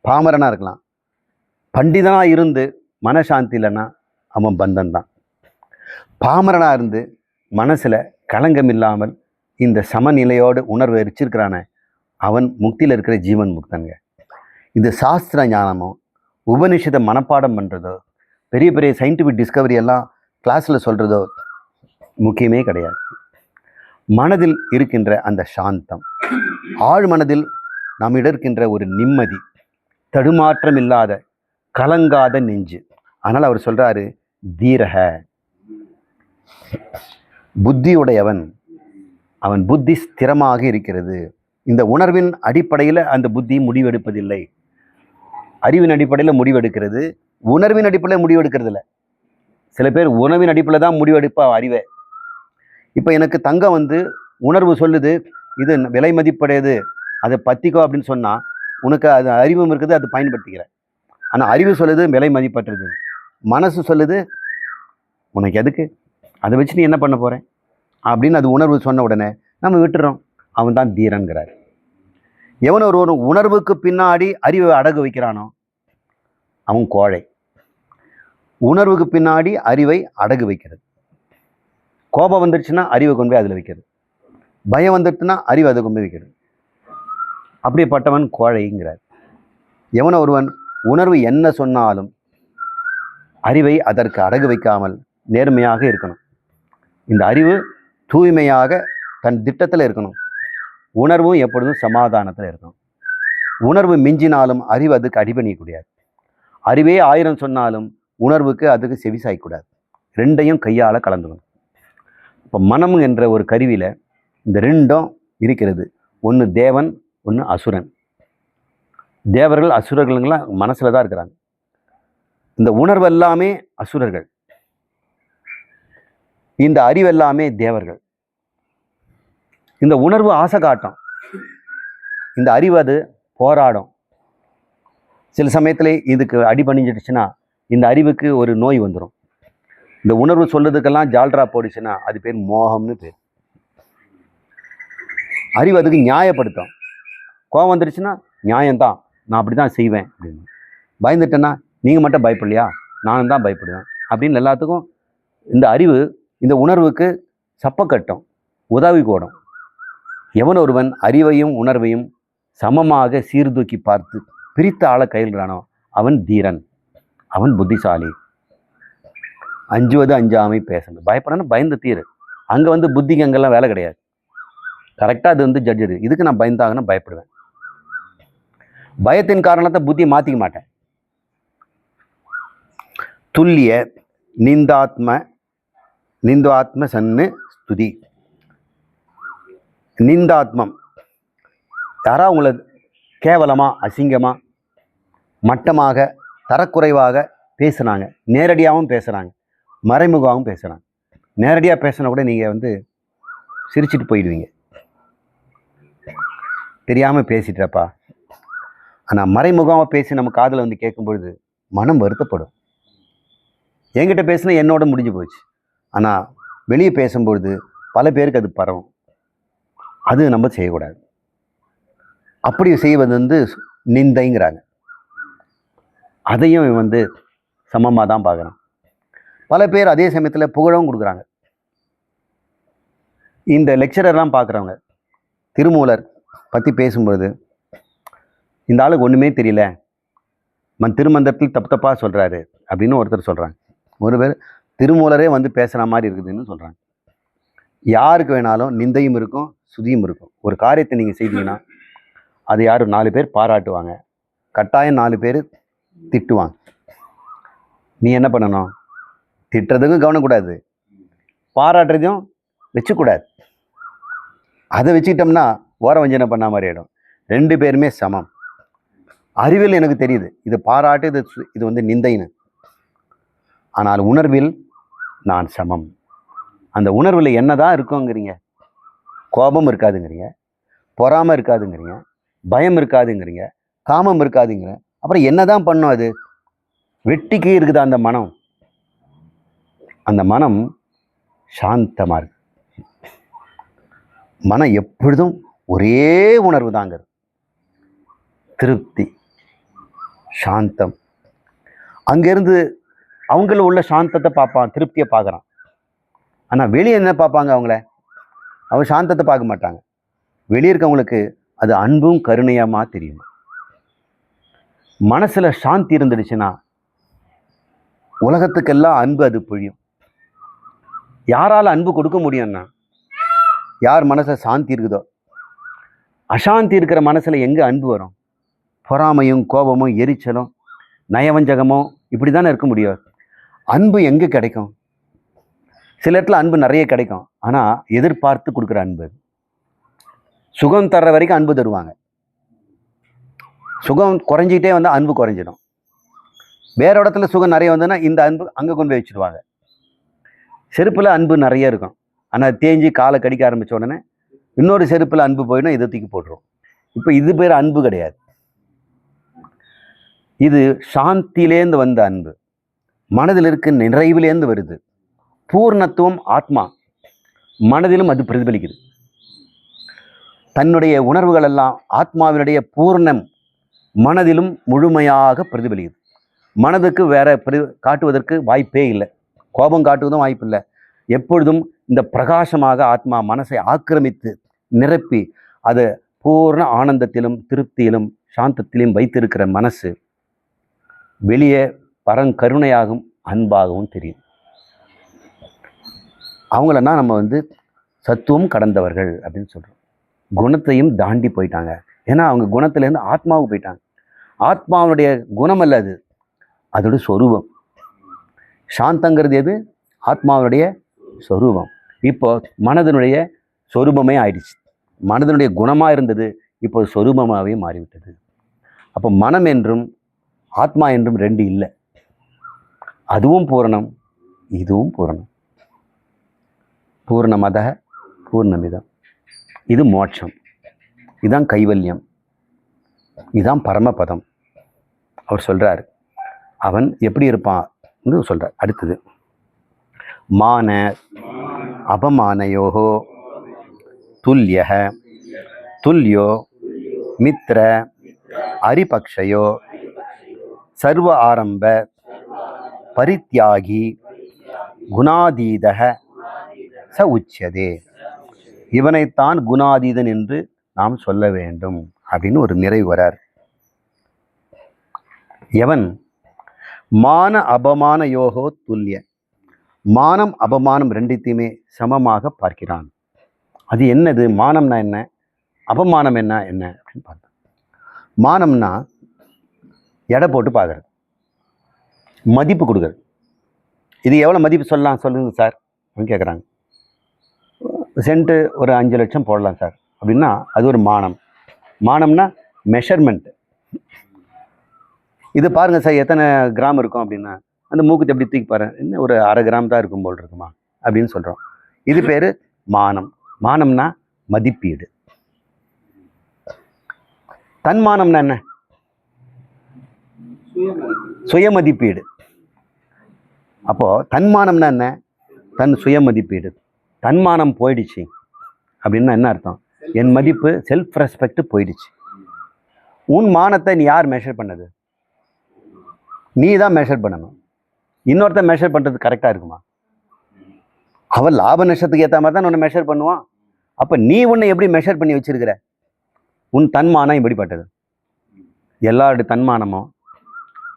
பாமரனாக இருக்கலாம். பண்டிதனாக இருந்து மனசாந்தி இல்லைன்னா அவன் பந்தன் தான். பாமரனாக இருந்து மனசில் களங்கம் இல்லாமல் இந்த சமநிலையோடு உணர்வை வச்சிருக்கிறான அவன் முக்தியில் இருக்கிற ஜீவன் முக்தனுங்க. இது சாஸ்திர ஞானமோ உபனிஷத்தை மனப்பாடம் பண்ணுறதோ பெரிய பெரிய சயின்டிஃபிக் டிஸ்கவரி எல்லாம் கிளாஸில் சொல்கிறதோ முக்கியமே கிடையாது. மனதில் இருக்கின்ற அந்த சாந்தம், ஆழ் மனதில் நம்மிடம் இருக்கின்ற ஒரு நிம்மதி, தடுமாற்றம் இல்லாத கலங்காத நெஞ்சு. ஆனால் அவர் சொல்கிறாரு, தீரக புத்தியுடையவன், அவன் புத்தி ஸ்திரமாக இருக்கிறது. இந்த உணர்வின் அடிப்படையில் அந்த புத்தி முடிவெடுப்பதில்லை, அறிவின் அடிப்படையில் முடிவெடுக்கிறது, உணர்வின் அடிப்படையில் முடிவெடுக்கிறது இல்லை. சில பேர் உணர்வின் அடிப்படையில் தான் முடிவெடுப்பா அறிவை. இப்போ எனக்கு தங்கம் உணர்வு சொல்லுது இது விலை மதிப்படையது, அதை பற்றிக்கோ அப்படின்னு சொன்னால் உனக்கு அது அறிவும் இருக்குது, அது பயன்படுத்திக்கிற. ஆனால் அறிவு சொல்லுது விலை மதிப்பற்றது, மனசு சொல்லுது உனக்கு எதுக்கு, அதை வச்சு நீ என்ன பண்ண போகிறேன் அப்படின்னு அது உணர்வு சொன்ன உடனே நம்ம விட்டுறோம். அவன் தான் தீரன்கிறார். எவன் ஒரு உணர்வுக்கு பின்னாடி அறிவை அடகு வைக்கிறானோ அவன் கோழை. உணர்வுக்கு பின்னாடி அறிவை அடகு வைக்கிறது. கோபம் வந்துடுச்சுன்னா அறிவை கொண்டு போய் அதில் வைக்கிறது, பயம் வந்துடுச்சுன்னா அறிவை அதை கொண்டு போய் வைக்கிறது. அப்படிப்பட்டவன் கோழைங்கிறார். எவனோ ஒருவன் உணர்வு என்ன சொன்னாலும் அறிவை அதற்கு அடகு வைக்காமல் நேர்மையாக இருக்கணும். இந்த அறிவு தூய்மையாக தன் திட்டத்தில் இருக்கணும். உணர்வும் எப்பொழுதும் சமாதானத்தில் இருக்கணும். உணர்வு மிஞ்சினாலும் அறிவு அதுக்கு அடிபணியக்கூடாது. அறிவே 1000 சொன்னாலும் உணர்வுக்கு அதுக்கு செவிசாய்க்கூடாது. ரெண்டையும் கையால் கலந்துக்கணும். இப்போ மனம் என்ற ஒரு கருவியில் இந்த ரெண்டும் இருக்கிறது. ஒன்று தேவன், ஒன்று அசுரன். தேவர்கள் அசுரர்கள்லாம் மனசில் தான் இருக்கிறாங்க. இந்த உணர்வு எல்லாமே அசுரர்கள், இந்த அறிவெல்லாமே தேவர்கள். இந்த உணர்வு ஆசை காட்டும், இந்த அறிவு அது போராடும். சில சமயத்தில் இதுக்கு அடிபணிஞ்சிடுச்சுன்னா இந்த அறிவுக்கு ஒரு நோய் வந்துடும். இந்த உணர்வு சொல்றதுக்கெல்லாம் ஜால்ரா போடுச்சுன்னா அது பேர் மோகம்னு பேர். அறிவு அதுக்கு நியாயப்படுத்தும். கோபம் வந்துடுச்சுன்னா நியாயம்தான், நான் அப்படி தான் செய்வேன் அப்படின்னு. பயந்துட்டேன்னா நீங்கள் மட்டும் பயப்படலையா, நானும் தான் பயப்படுவேன் அப்படின்னு எல்லாத்துக்கும் இந்த அறிவு இந்த உணர்வுக்கு சப்பக்கட்டும், உதவி கூடும். எவன் ஒருவன் அறிவையும் உணர்வையும் சமமாக சீர்தூக்கி பார்த்து பிரித்த ஆளை கையில்றானோ அவன் தீரன், அவன் புத்திசாலி. அஞ்சுவது அஞ்சாமை பேசணும். பயப்படணும், பயந்து தீரு. அங்கே வந்து புத்திக்கு அங்கெல்லாம் வேலை கிடையாது. கரெக்டாக அது வந்து ஜட்ஜு. இதுக்கு நான் பயந்தாங்கன்னா பயப்படுவேன். பயத்தின் காரணத்தை புத்தியை மாற்றிக்க மாட்டேன். துல்லிய நிந்தாத்ம சன்னு ஸ்துதி. நிந்தாத்மம், யாராவது உங்களை கேவலமாக, அசிங்கமாக, மட்டமாக, தரக்குறைவாக பேசுனாங்க, நேரடியாகவும் பேசுகிறாங்க, மறைமுகமாகவும் பேசுகிறாங்க. நேரடியாக பேசினா கூட நீங்கள் வந்து சிரிச்சிட்டு போயிடுவீங்க, தெரியாமல் பேசிட்டப்பா. ஆனால் மறைமுகமாக பேசி நம்ம காதில் வந்து கேட்கும்பொழுது மனம் வருத்தப்படும். என்கிட்ட பேசினா என்னோட முடிஞ்சு போச்சு. ஆனால் வெளியே பேசும்பொழுது பல பேருக்கு அது பரவும். அது நம்ம செய்யக்கூடாது. அப்படி செய்வது வந்து நிந்தைங்கிறாங்க. அதையும் வந்து சமமாக தான் பார்க்குறான். பல பேர் அதே சமயத்தில் புகழவும் கொடுக்குறாங்க. இந்த லெக்சரர்லாம் பார்க்குறவங்க திருமூலர் பற்றி பேசும்பொழுது இந்த ஆளுக்கு ஒன்றுமே தெரியல, திருமந்திரத்தில் தப்பாக சொல்கிறாரு அப்படின்னு ஒருத்தர் சொல்கிறாங்க. ஒரு பேர் திருமூலரே வந்து பேசுகிற மாதிரி இருக்குதுன்னு சொல்கிறாங்க. யாருக்கு வேணாலும் நிந்தையும் இருக்கும், சுதியும் இருக்கும். ஒரு காரியத்தை நீங்கள் செய்தீங்கன்னா அது யாரும் 4 பேர் பாராட்டுவாங்க, கட்டாயம் 4 பேர் திட்டுவாங்க. நீ என்ன பண்ணணும்? திட்டுறதுக்கும் கவனக்கூடாது, பாராட்டுறதையும் வச்சுக்கூடாது. அதை வச்சுக்கிட்டோம்னா ஓர வஞ்சனை பண்ண மாதிரி ஆகிடும். 2 பேருமே சமம். அறிவில் எனக்கு தெரியுது இது பாராட்டு, இது வந்து நிந்தைன்னு. ஆனால் உணர்வில் நான் சமம். அந்த உணர்வில் என்னதான் இருக்குங்கிறீங்க? கோபம் இருக்காதுங்கிறீங்க, பொறாமை இருக்காதுங்கிறீங்க, பயம் இருக்காதுங்கிறீங்க, காமம் இருக்காதுங்கிற. அப்புறம் என்னதான் பண்ணும்? அது வெட்டிக்கு இருக்குதா அந்த மனம்? அந்த மனம் சாந்தமாக இருக்கு. மனம் எப்பொழுதும் ஒரே உணர்வு தாங்க, திருப்தி, சாந்தம். அங்கேருந்து அவங்கள உள்ள சாந்தத்தை பார்ப்பான், திருப்தியை பார்க்குறான். ஆனால் வெளியே என்ன பார்ப்பாங்க? அவங்க சாந்தத்தை பார்க்க மாட்டாங்க. வெளியே இருக்கவங்களுக்கு அது அன்பும் கருணையமா தெரியும். மனசுல சாந்தி இருந்துடுச்சுன்னா உலகத்துக்கெல்லாம் அன்பு அது பொழியும். யாரால அன்பு கொடுக்க முடியும்னா யார் மனசுல சாந்தி இருக்குதோ. அசாந்தி இருக்கிற மனசுல எங்க அன்பு வரும்? பொறாமையும் கோபமும் எரிச்சலும் நயவஞ்சகமும் இப்படி தானே இருக்க முடியும். அன்பு எங்கே கிடைக்கும்? சில இடத்துல அன்பு நிறைய கிடைக்கும், ஆனால் எதிர்பார்த்து கொடுக்குற அன்பு. சுகம் தர்ற வரைக்கும் அன்பு தருவாங்க, சுகம் குறைஞ்சிக்கிட்டே வந்தால் அன்பு குறைஞ்சிடும். வேற இடத்துல சுகம் நிறைய வந்ததுன்னா இந்த அன்பு அங்கே கொண்டு போய் வச்சுடுவாங்க. செருப்பில் அன்பு நிறைய இருக்கும், ஆனால் தேஞ்சி காலை கடிக்க ஆரம்பித்த உடனே இன்னொரு செருப்பில் அன்பு போயிடும், இதை தூக்கி போட்டுரும். இப்போ இது பேர் அன்பு கிடையாது. இது சாந்தியிலேருந்து வந்த அன்பு, மனதில் இருக்க நிறைவிலேருந்து வருது. பூர்ணத்துவம் ஆத்மா மனதிலும் அது பிரதிபலிக்குது. தன்னுடைய உணர்வுகள் எல்லாம் ஆத்மாவினுடைய பூர்ணம் மனதிலும் முழுமையாக பிரதிபலிக்குது. மனதுக்கு வேற காட்டுவதற்கு வாய்ப்பே இல்லை, கோபம் காட்டுவதும் வாய்ப்பு இல்லை. எப்பொழுதும் இந்த பிரகாசமாக ஆத்மா மனசை ஆக்கிரமித்து நிரப்பி அதை பூர்ண ஆனந்தத்திலும் திருப்தியிலும் சாந்தத்திலும் வைத்திருக்கிற மனசு வெளியே பரங்கருணையாகவும் அன்பாகவும் தெரியும். அவங்களன்னா நம்ம வந்து சத்துவம் கடந்தவர்கள் அப்படின்னு சொல்கிறோம். குணத்தையும் தாண்டி போயிட்டாங்க. ஏன்னா அவங்க குணத்திலேருந்து ஆத்மாவுக்கு போயிட்டாங்க. ஆத்மாவுடைய குணம் அல்ல அது, அதோட சொரூபம். சாந்தங்கிறது எது? ஆத்மாவுடைய சொரூபம். இப்போ மனதினுடைய சொரூபமே ஆயிடுச்சு. மனதனுடைய குணமாக இருந்தது, இப்போது சொரூபமாகவே மாறிவிட்டது. அப்போ மனம் என்றும் ஆத்மா என்றும் ரெண்டு இல்லை. அதுவும் பூரணம், இதுவும் பூரணம். பூர்ணமத பூர்ணமிதம். இது மோட்சம், இதுதான் கைவல்யம், இதுதான் பரமபதம். அவர் சொல்கிறார். அவன் எப்படி இருப்பான் சொல்கிறார். அடுத்தது, மான அபமானயோகோ துல்யக துல்யோ மித்ர அரிபக்ஷயோ சர்வ ஆரம்ப பரித்யாகி குணாதீதக ச உச்சதே. இவனைத்தான் குணாதீதன் என்று நாம் சொல்ல வேண்டும் அப்படின்னு ஒரு நிறைவு வரார். எவன் மான அபமான யோகோ துல்லிய, மானம் அபமானம் ரெண்டுத்தையுமே சமமாக பார்க்கிறான். அது என்னது? மானம்னா என்ன, அபமானம் என்ன அப்படின்னு பார்த்தோம். மானம்னா எடை போட்டு பார்க்குறது, மதிப்பு கொடுக்குறது. இது எவ்வளோ மதிப்பு சொல்லலாம் சொல்லுங்க சார் அப்படின்னு கேட்குறாங்க. சென்ட்டு ஒரு 5 லட்சம் போடலாம் சார் அப்படின்னா அது ஒரு மானம். மானம்னா மெஷர்மெண்ட். இது பாருங்கள் சார் எத்தனை கிராம் இருக்கும் அப்படின்னா அந்த மூக்குத்தி எப்படி தூக்கி பாரு, இன்னும் ஒரு 1/2 கிராம் தான் இருக்கும் போல் இருக்குமா அப்படின்னு சொல்கிறோம். இது பேர் மானம். மானம்னா மதிப்பீடு. தன்மானம்னா என்ன? சுய மதிப்பீடு. அப்போது தன்மானம்னா என்ன? தன் சுய மதிப்பீடு. தன்மானம் போயிடுச்சு அப்படின்னா என்ன அர்த்தம்? என் மதிப்பு, செல்ஃப் ரெஸ்பெக்ட் போயிடுச்சு. உன் மானத்தை நீ யார் மெஷர் பண்ணது? நீ தான் மெஷர் பண்ணணும். இன்னொருத்த மெஷர் பண்ணுறது கரெக்டாக இருக்குமா? அவன் லாப நஷ்டத்துக்கு ஏற்ற மாதிரி தான் உன்னை மெஷர் பண்ணுவான். அப்போ நீ உன்னை எப்படி மெஷர் பண்ணி வச்சிருக்கிற? உன் தன்மானம் எப்படிப்பட்டது? எல்லாருடைய தன்மானமும்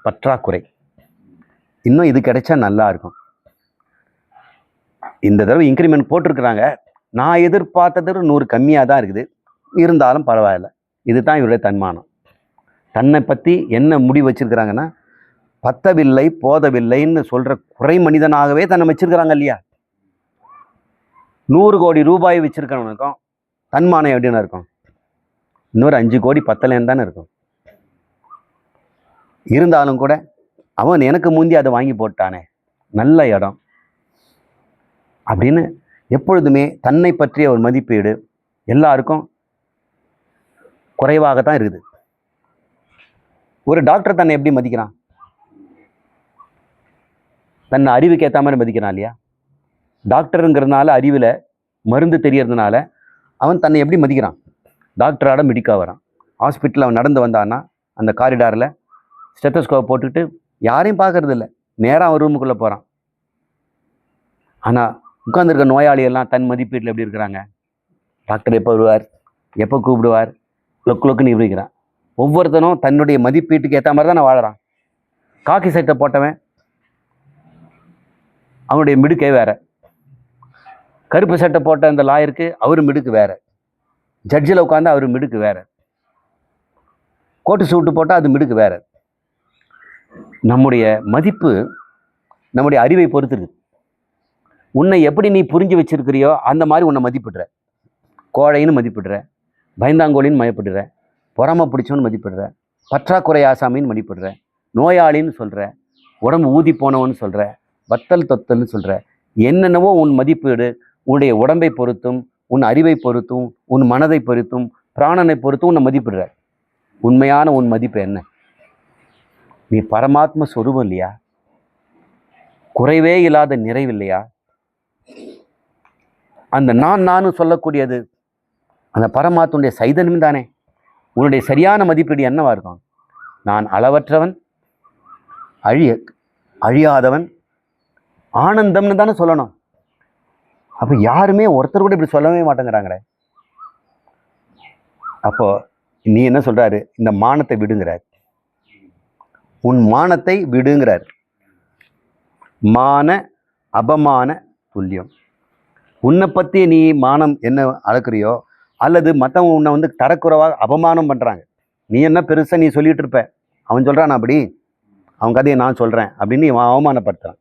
பற்றாக்குறை. இன்னும் இது கிடைச்சா நல்லா இருக்கும். இந்த தடவை இன்க்ரிமெண்ட் போட்டிருக்கிறாங்க, நான் எதிர்பார்த்தது 100 கம்மியாக தான் இருக்குது, இருந்தாலும் பரவாயில்ல. இதுதான் இவருடைய தன்மானம். தன்னை பற்றி என்ன முடிவு வச்சிருக்கிறாங்கன்னா, பத்தவில்லை போதவில்லைன்னு சொல்கிற குறை மனிதனாகவே தன்னை வச்சிருக்கிறாங்க இல்லையா? 100 கோடி ரூபாய் வச்சிருக்கிறவனுக்கும் தன்மானம் எப்படின்னு இருக்கும்? இன்னொரு 5 கோடி பத்தலைன்னு தானே இருக்கும். இருந்தாலும் கூட அவன் எனக்கு முந்தி அதை வாங்கி போட்டானே, நல்ல இடம் அப்படின்னு எப்பொழுதுமே தன்னை பற்றிய ஒரு மதிப்பீடு எல்லாருக்கும் குறைவாகத்தான் இருக்குது. ஒரு டாக்டர் தன்னை எப்படி மதிக்கிறான்? தன்னை அறிவுக்கு ஏற்ற மாதிரி மதிக்கிறான் இல்லையா? டாக்டருங்கிறதுனால அறிவில் மருந்து தெரியறதுனால அவன் தன்னை எப்படி மதிக்கிறான்? டாக்டராட மெடிக்கா வரான். ஹாஸ்பிட்டலில் அவன் நடந்து வந்தான்னா அந்த காரிடாரில் ஸ்டெத்தோஸ்கோப் போட்டுக்கிட்டு யாரையும் பார்க்கறது இல்லை, நேராக அவன் ரூமுக்குள்ளே போகிறான். ஆனால் உட்காந்துருக்க நோயாளியெல்லாம் தன் மதிப்பீட்டில் எப்படி இருக்கிறாங்க? டாக்டர் எப்போ வருவார், எப்போ கூப்பிடுவார், லொக்குன்னு இருக்கிறான். ஒவ்வொருத்தனும் தன்னுடைய மதிப்பீட்டுக்கு ஏற்ற மாதிரி தான் நான் வாழறான். காக்கி சட்டை போட்டவன் அவனுடைய மிடுக்கே வேற, கருப்பு சட்டை போட்ட அந்த லாயருக்கு அவர் மிடுக்கு வேற, ஜட்ஜில் உட்காந்து அவர் மிடுக்கு வேற, கோட்டு சூட்டு போட்டால் அது மிடுக்கு வேற. நம்முடைய மதிப்பு நம்முடைய அறிவை பொறுத்து இருக்கு. உன்னை எப்படி நீ புரிஞ்சு வச்சிருக்கிறியோ அந்த மாதிரி உன்னை மதிப்பிடுற. கோழைன்னு மதிப்பிடுற, பயந்தாங்கோலின்னு மதிப்பிடுற, பொறாம பிடிச்சவன்னு மதிப்பிடுற, பற்றாக்குறை ஆசாமின்னு மதிப்பிடுற, நோயாளின்னு சொல்கிற, உடம்பு ஊதி போனவன்னு சொல்கிற, வத்தல் தொத்தல்னு சொல்கிற. என்னென்னவோ உன் மதிப்பீடு உன்னுடைய உடம்பை பொறுத்தும், உன் அறிவை பொறுத்தும், உன் மனதை பொறுத்தும், பிராணனை பொறுத்தும் உன்னை மதிப்பிடுற. உண்மையான உன் மதிப்பு என்ன? நீ பரமாத்ம சொரூபம் இல்லையா? குறைவே இல்லாத நிறைவு இல்லையா? அந்த நானும் சொல்லக்கூடியது அந்த பரமாத்மனுடைய சைதன்யம் தானே. உன்னுடைய சரியான மதிப்பீடு என்னவா இருக்கும்? நான் அளவற்றவன், அழியாதவன், ஆனந்தம்னு தானே சொல்லணும். அப்போ யாருமே ஒருத்தர் கூட இப்படி சொல்லவே மாட்டேங்கிறாங்களே. அப்போ நீ என்ன சொல்றாரு? இந்த மானத்தை விடுங்கிறார். உன் மானத்தை விடுங்கிறார். மான அபமான துல்லியம். உன்னை பற்றி நீ மானம் என்ன அளக்குறியோ, அல்லது மற்றவங்க உன்னை வந்து தரக்குறைவாக அபமானம் பண்ணுறாங்க, நீ என்ன பெருசாக நீ சொல்லிகிட்டு இருப்ப, அவன் சொல்கிறான் அப்படி, அவன் கதையை நான் சொல்கிறேன் அப்படின்னு இவன் அவமானப்படுத்துகிறான்.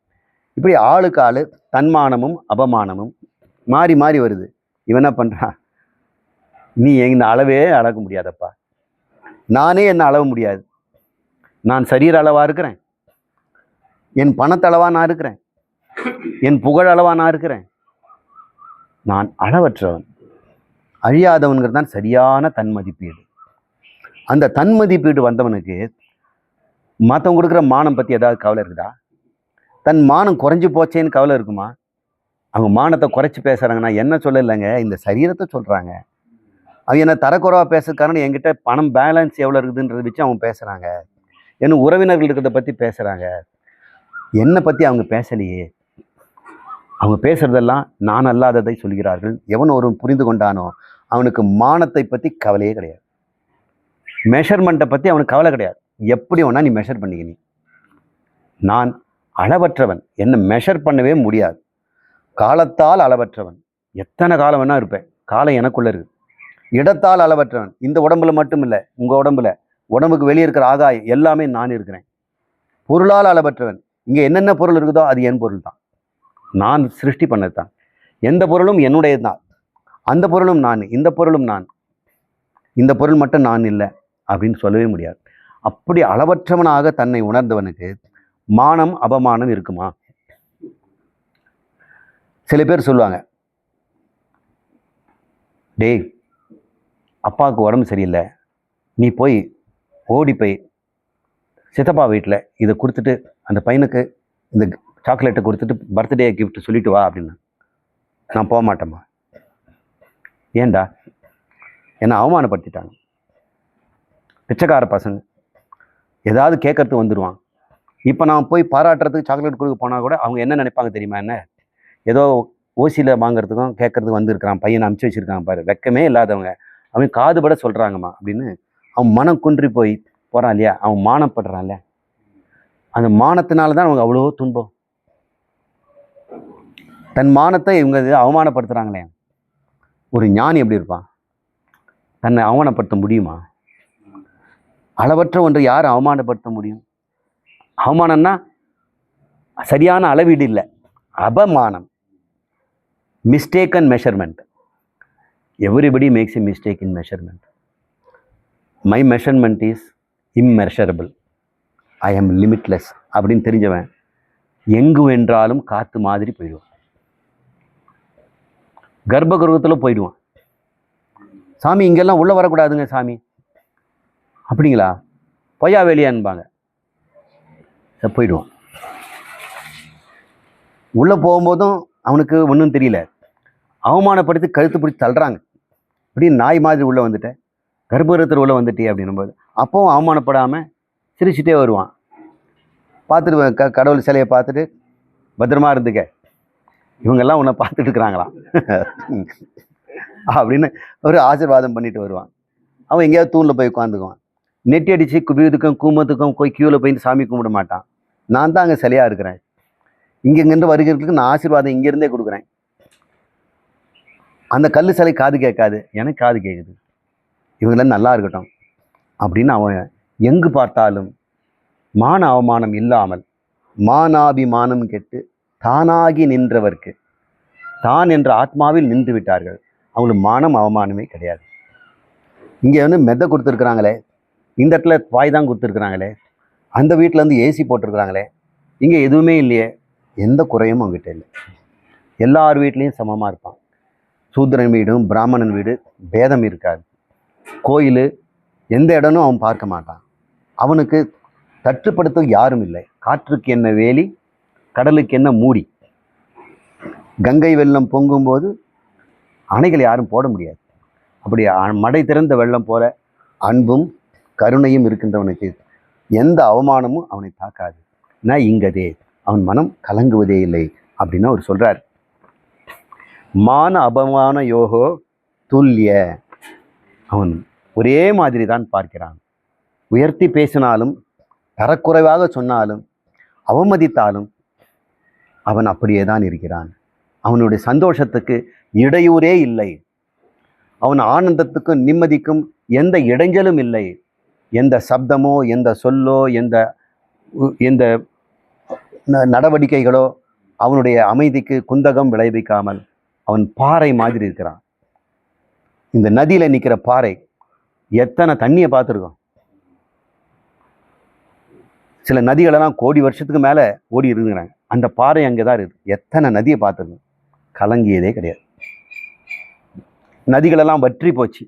இப்படி ஆளுக்கு ஆள் தன்மானமும் அபமானமும் மாறி மாறி வருது. இவன் என்ன பண்ணுறான்? நீ என்னை அளவே அளக்க முடியாதப்பா. நானே என்னை அளவ முடியாது. நான் சரீர அளவா இருக்கிறேன், என் பணத்தளவா நான் இருக்கிறேன், என் புகழ் அளவா நான் இருக்கிறேன். நான் அளவற்றவன், அழியாதவன்கிறது தான் சரியான தன்மதிப்பீடு. அந்த தன்மதிப்பீடு வந்தவனுக்கு மற்றவங்க கொடுக்குற மானம் பற்றி ஏதாவது கவலை இருக்குதா? தன் மானம் குறைஞ்சி போச்சேன்னு கவலை இருக்குமா? அவங்க மானத்தை குறைச்சி பேசுகிறாங்கன்னா என்ன சொல்லலைங்க, இந்த சரீரத்தை சொல்கிறாங்க. அவன் என்ன தரக்குறைவாக பேசுறதுக்காரன்னு என்கிட்ட பணம் பேலன்ஸ் எவ்வளோ இருக்குதுன்றதை வச்சு அவங்க பேசுகிறாங்க. என்ன உறவினர்கள் இருக்கிறத பற்றி பேசுகிறாங்க, என்னை பற்றி அவங்க பேசலையே. அவங்க பேசுகிறதெல்லாம் நான் அல்லாததை சொல்கிறார்கள். எவன் ஒரு புரிந்து கொண்டானோ அவனுக்கு மானத்தை பற்றி கவலையே கிடையாது, மெஷர்மெண்ட்டை பற்றி அவனுக்கு கவலை கிடையாது. எப்படி வேணா நீ மெஷர் பண்ணிக்க. நீ நான் அளவற்றவன், என்னை மெஷர் பண்ணவே முடியாது. காலத்தால் அளவற்றவன், எத்தனை காலம் வேணா இருப்பேன், காலம் எனக்குள்ள இருக்கு. இடத்தால் அளவற்றவன், இந்த உடம்புல மட்டும் இல்லை, உங்கள் உடம்புல, உடம்புக்கு வெளியே இருக்கிற ஆகாயம் எல்லாமே நான் இருக்கிறேன். பொருளால் அளவற்றவன், இங்கே என்னென்ன பொருள் இருக்குதோ அது என் பொருள் தான், நான் சிருஷ்டி பண்ணது தான். எந்த பொருளும் என்னுடையது தான், அந்த பொருளும் நான், இந்த பொருளும் நான், இந்த பொருள் மட்டும் நான் இல்லை அப்படின்னு சொல்லவே முடியாது. அப்படி அளவற்றவனாக தன்னை உணர்ந்தவனுக்கு மானம் அபமானம் இருக்குமா? சில பேர் சொல்லுவாங்க, டேய் அப்பாவுக்கு உடம்பு சரியில்லை, நீ போய் ஓடி போய் சித்தப்பா வீட்டில் இதை கொடுத்துட்டு அந்த பையனுக்கு இந்த சாக்லேட்டை கொடுத்துட்டு பர்த்டே கிஃப்ட் சொல்லிட்டு வா அப்படின்னு. நான் போக மாட்டேம்மா. ஏண்டா? என்னை அவமானப்படுத்திட்டாங்க. பிச்சைக்கார பசங்க ஏதாவது கேட்கறதுக்கு வந்துடுவான். இப்போ நான் போய் பாராட்டுறதுக்கு சாக்லேட் கொடுக்க போனால் கூட அவங்க என்ன நினைப்பாங்க தெரியுமா? என்ன ஏதோ ஓசியில் வாங்குறதுக்கும் கேட்கறதுக்கு வந்திருக்கிறான் பையனை அனுப்பிச்சி வச்சுருக்காங்க பாரு, வெக்கமே இல்லாதவங்க, அவன் காதுபட சொல்கிறாங்கம்மா அப்படின்னு அவன் மனம் குன்றி போய் போகிறான் இல்லையா, அவன் மானப்படுறான்ல. அந்த மானத்தினால தான் அவங்க அவ்வளோ துன்பம். தன் மானத்தை இவங்க அவமானப்படுத்துகிறாங்களே. ஒரு ஞானி எப்படி இருப்பான்? தன்னை அவமானப்படுத்த முடியுமா? அளவற்ற ஒன்று யார் அவமானப்படுத்த முடியும்? அவமானம்னா சரியான அளவீடு இல்லை, அபமானம், mistaken measurement. Everybody makes a mistake in measurement. My measurement is immeasurable, I am limitless அப்படின்னு தெரிஞ்சவன் எங்கு வென்றாலும் காற்று மாதிரி போயிடுவான். கர்ப்பகிரகத்தில் போயிடுவான். சாமி இங்கெல்லாம் உள்ளே வரக்கூடாதுங்க சாமி. அப்படிங்களா? பொய்யா வெளியான்பாங்க. போயிடுவான். உள்ளே போகும்போதும் அவனுக்கு ஒன்றும் தெரியல, அவமானப்படுத்தி கழுத்து பிடிச்சி தள்ளுறாங்க. இப்படி நாய் மாதிரி உள்ளே வந்துட்டேன், கர்ப்பகிரகத்தில் உள்ளே வந்துட்டே அப்படின்னும்போது அப்போவும் அவமானப்படாமல் சிரிச்சுட்டே வருவான். பார்த்துட்டு கடவுள் சிலையை பார்த்துட்டு பத்திரமா இருந்துக்க, இவங்கெல்லாம் உன்னை பார்த்துட்டு இருக்கிறாங்களாம் அப்படின்னு ஒரு ஆசீர்வாதம் பண்ணிட்டு வருவான். அவன் எங்கேயாவது தூணில் போய் உட்காந்துக்குவான். நெட்டி அடித்து குபியத்துக்கும் கூமத்துக்கும் போய் கியூவில் போய் சாமி கும்பிட மாட்டான். நான் தான் அங்கே சிலையாக இருக்கிறேன், இங்கேருந்து வருகிறதுக்கு நான் ஆசீர்வாதம் இங்கேருந்தே கொடுக்குறேன். அந்த கல் சிலை காது கேட்காது, எனக்கு காது கேட்குது, இவங்களாம் நல்லா இருக்கட்டும் அப்படின்னு அவன் எங்கு பார்த்தாலும் மான அவமானம் இல்லாமல் மானாபிமானம் கெட்டு தானாகி நின்றவர்க்கு, தான் என்ற ஆத்மாவில் நின்று விட்டார்கள், அவங்களுக்கு மானம் அவமானமே கிடையாது. இங்கே வந்து மெத்தை கொடுத்துருக்குறாங்களே, இந்த இடத்துல பாய் தான் கொடுத்துருக்குறாங்களே, அந்த வீட்டில் வந்து ஏசி போட்டிருக்கிறாங்களே, இங்கே எதுவுமே இல்லையே, எந்த குறையும் அவங்ககிட்ட இல்லை. எல்லார் வீட்லேயும் சமமாக இருப்பான். சூத்திரன் வீடும் பிராமணன் வீடு பேதம் இருக்காது. கோயில் எந்த இடமும் அவன் பார்க்க மாட்டான். அவனுக்கு தட்டுப்படுத்த யாரும் இல்லை. காற்றுக்கு என்ன வேலி, கடலுக்கு என்ன மூடி. கங்கை வெள்ளம் பொங்கும்போது அணைகள் யாரும் போட முடியாது. அப்படி மடை திறந்த வெள்ளம் போல அன்பும் கருணையும் இருக்கின்றவனுக்கு எந்த அவமானமும் அவனை தாக்காது. நான் இங்கதே அவன் மனம் கலங்குவதே இல்லை அப்படின்னு அவர் சொல்றார். மான அபமான யோகோ துல்லிய, அவன் ஒரே மாதிரி தான் பார்க்கிறான். உயர்த்தி பேசினாலும் தரக்குறைவாக சொன்னாலும் அவமதித்தாலும் அவன் அப்படியே தான் இருக்கிறான். அவனுடைய சந்தோஷத்துக்கு இடையூறே இல்லை. அவன் ஆனந்தத்துக்கும் நிம்மதிக்கும் எந்த இடைஞ்சலும் இல்லை. எந்த சப்தமோ எந்த சொல்லோ எந்த நடவடிக்கைகளோ அவனுடைய அமைதிக்கு குந்தகம் விளைவிக்காமல் அவன் பாறை மாதிரி இருக்கிறான். இந்த நதியில் நிற்கிற பாறை எத்தனை தண்ணியை பார்த்துருக்கோம். சில நதிகளெல்லாம் கோடி வருஷத்துக்கு மேலே ஓடி இருக்குங்கிறாங்க. அந்த பாறை அங்கே தான் இருக்குது. எத்தனை நதியை பார்த்துருக்கோம், கலங்கியதே கிடையாது. நதிகளெல்லாம் வற்றி போச்சு.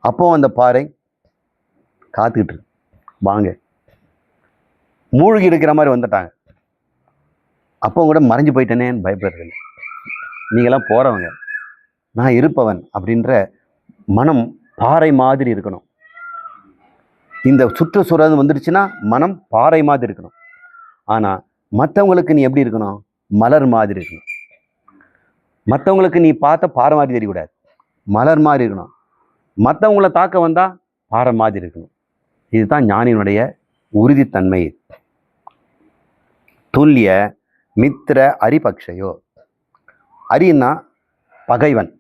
அப்போ அந்த பாறை காத்துக்கிட்டு இருக்கு, வாங்க. மூழ்கி இருக்கிற மாதிரி வந்துட்டாங்க. அப்போ கூட மறைஞ்சு போயிட்டேனேன்னு பயப்படுறது. நீங்களாம் போகிறவங்க, நான் இருப்பவன் அப்படின்ற மனம் பாறை மாதிரி இருக்கணும். இந்த சுற்றுச்சூழல் வந்துடுச்சுன்னா மனம் பாறை மாதிரி இருக்கணும். ஆனால் மற்றவங்களுக்கு நீ எப்படி இருக்கணும்? மலர் மாதிரி இருக்கணும். மற்றவங்களுக்கு நீ பார்த்த பாறை மாதிரி தெரியக்கூடாது, மலர் மாதிரி இருக்கணும். மற்றவங்களை தாக்க வந்தால் பாறை மாதிரி இருக்கணும். இதுதான் ஞானியினுடைய உறுதித்தன்மை. துல்லிய மித்திர அரிபக்ஷயோ. அரின்னா பகைவன்,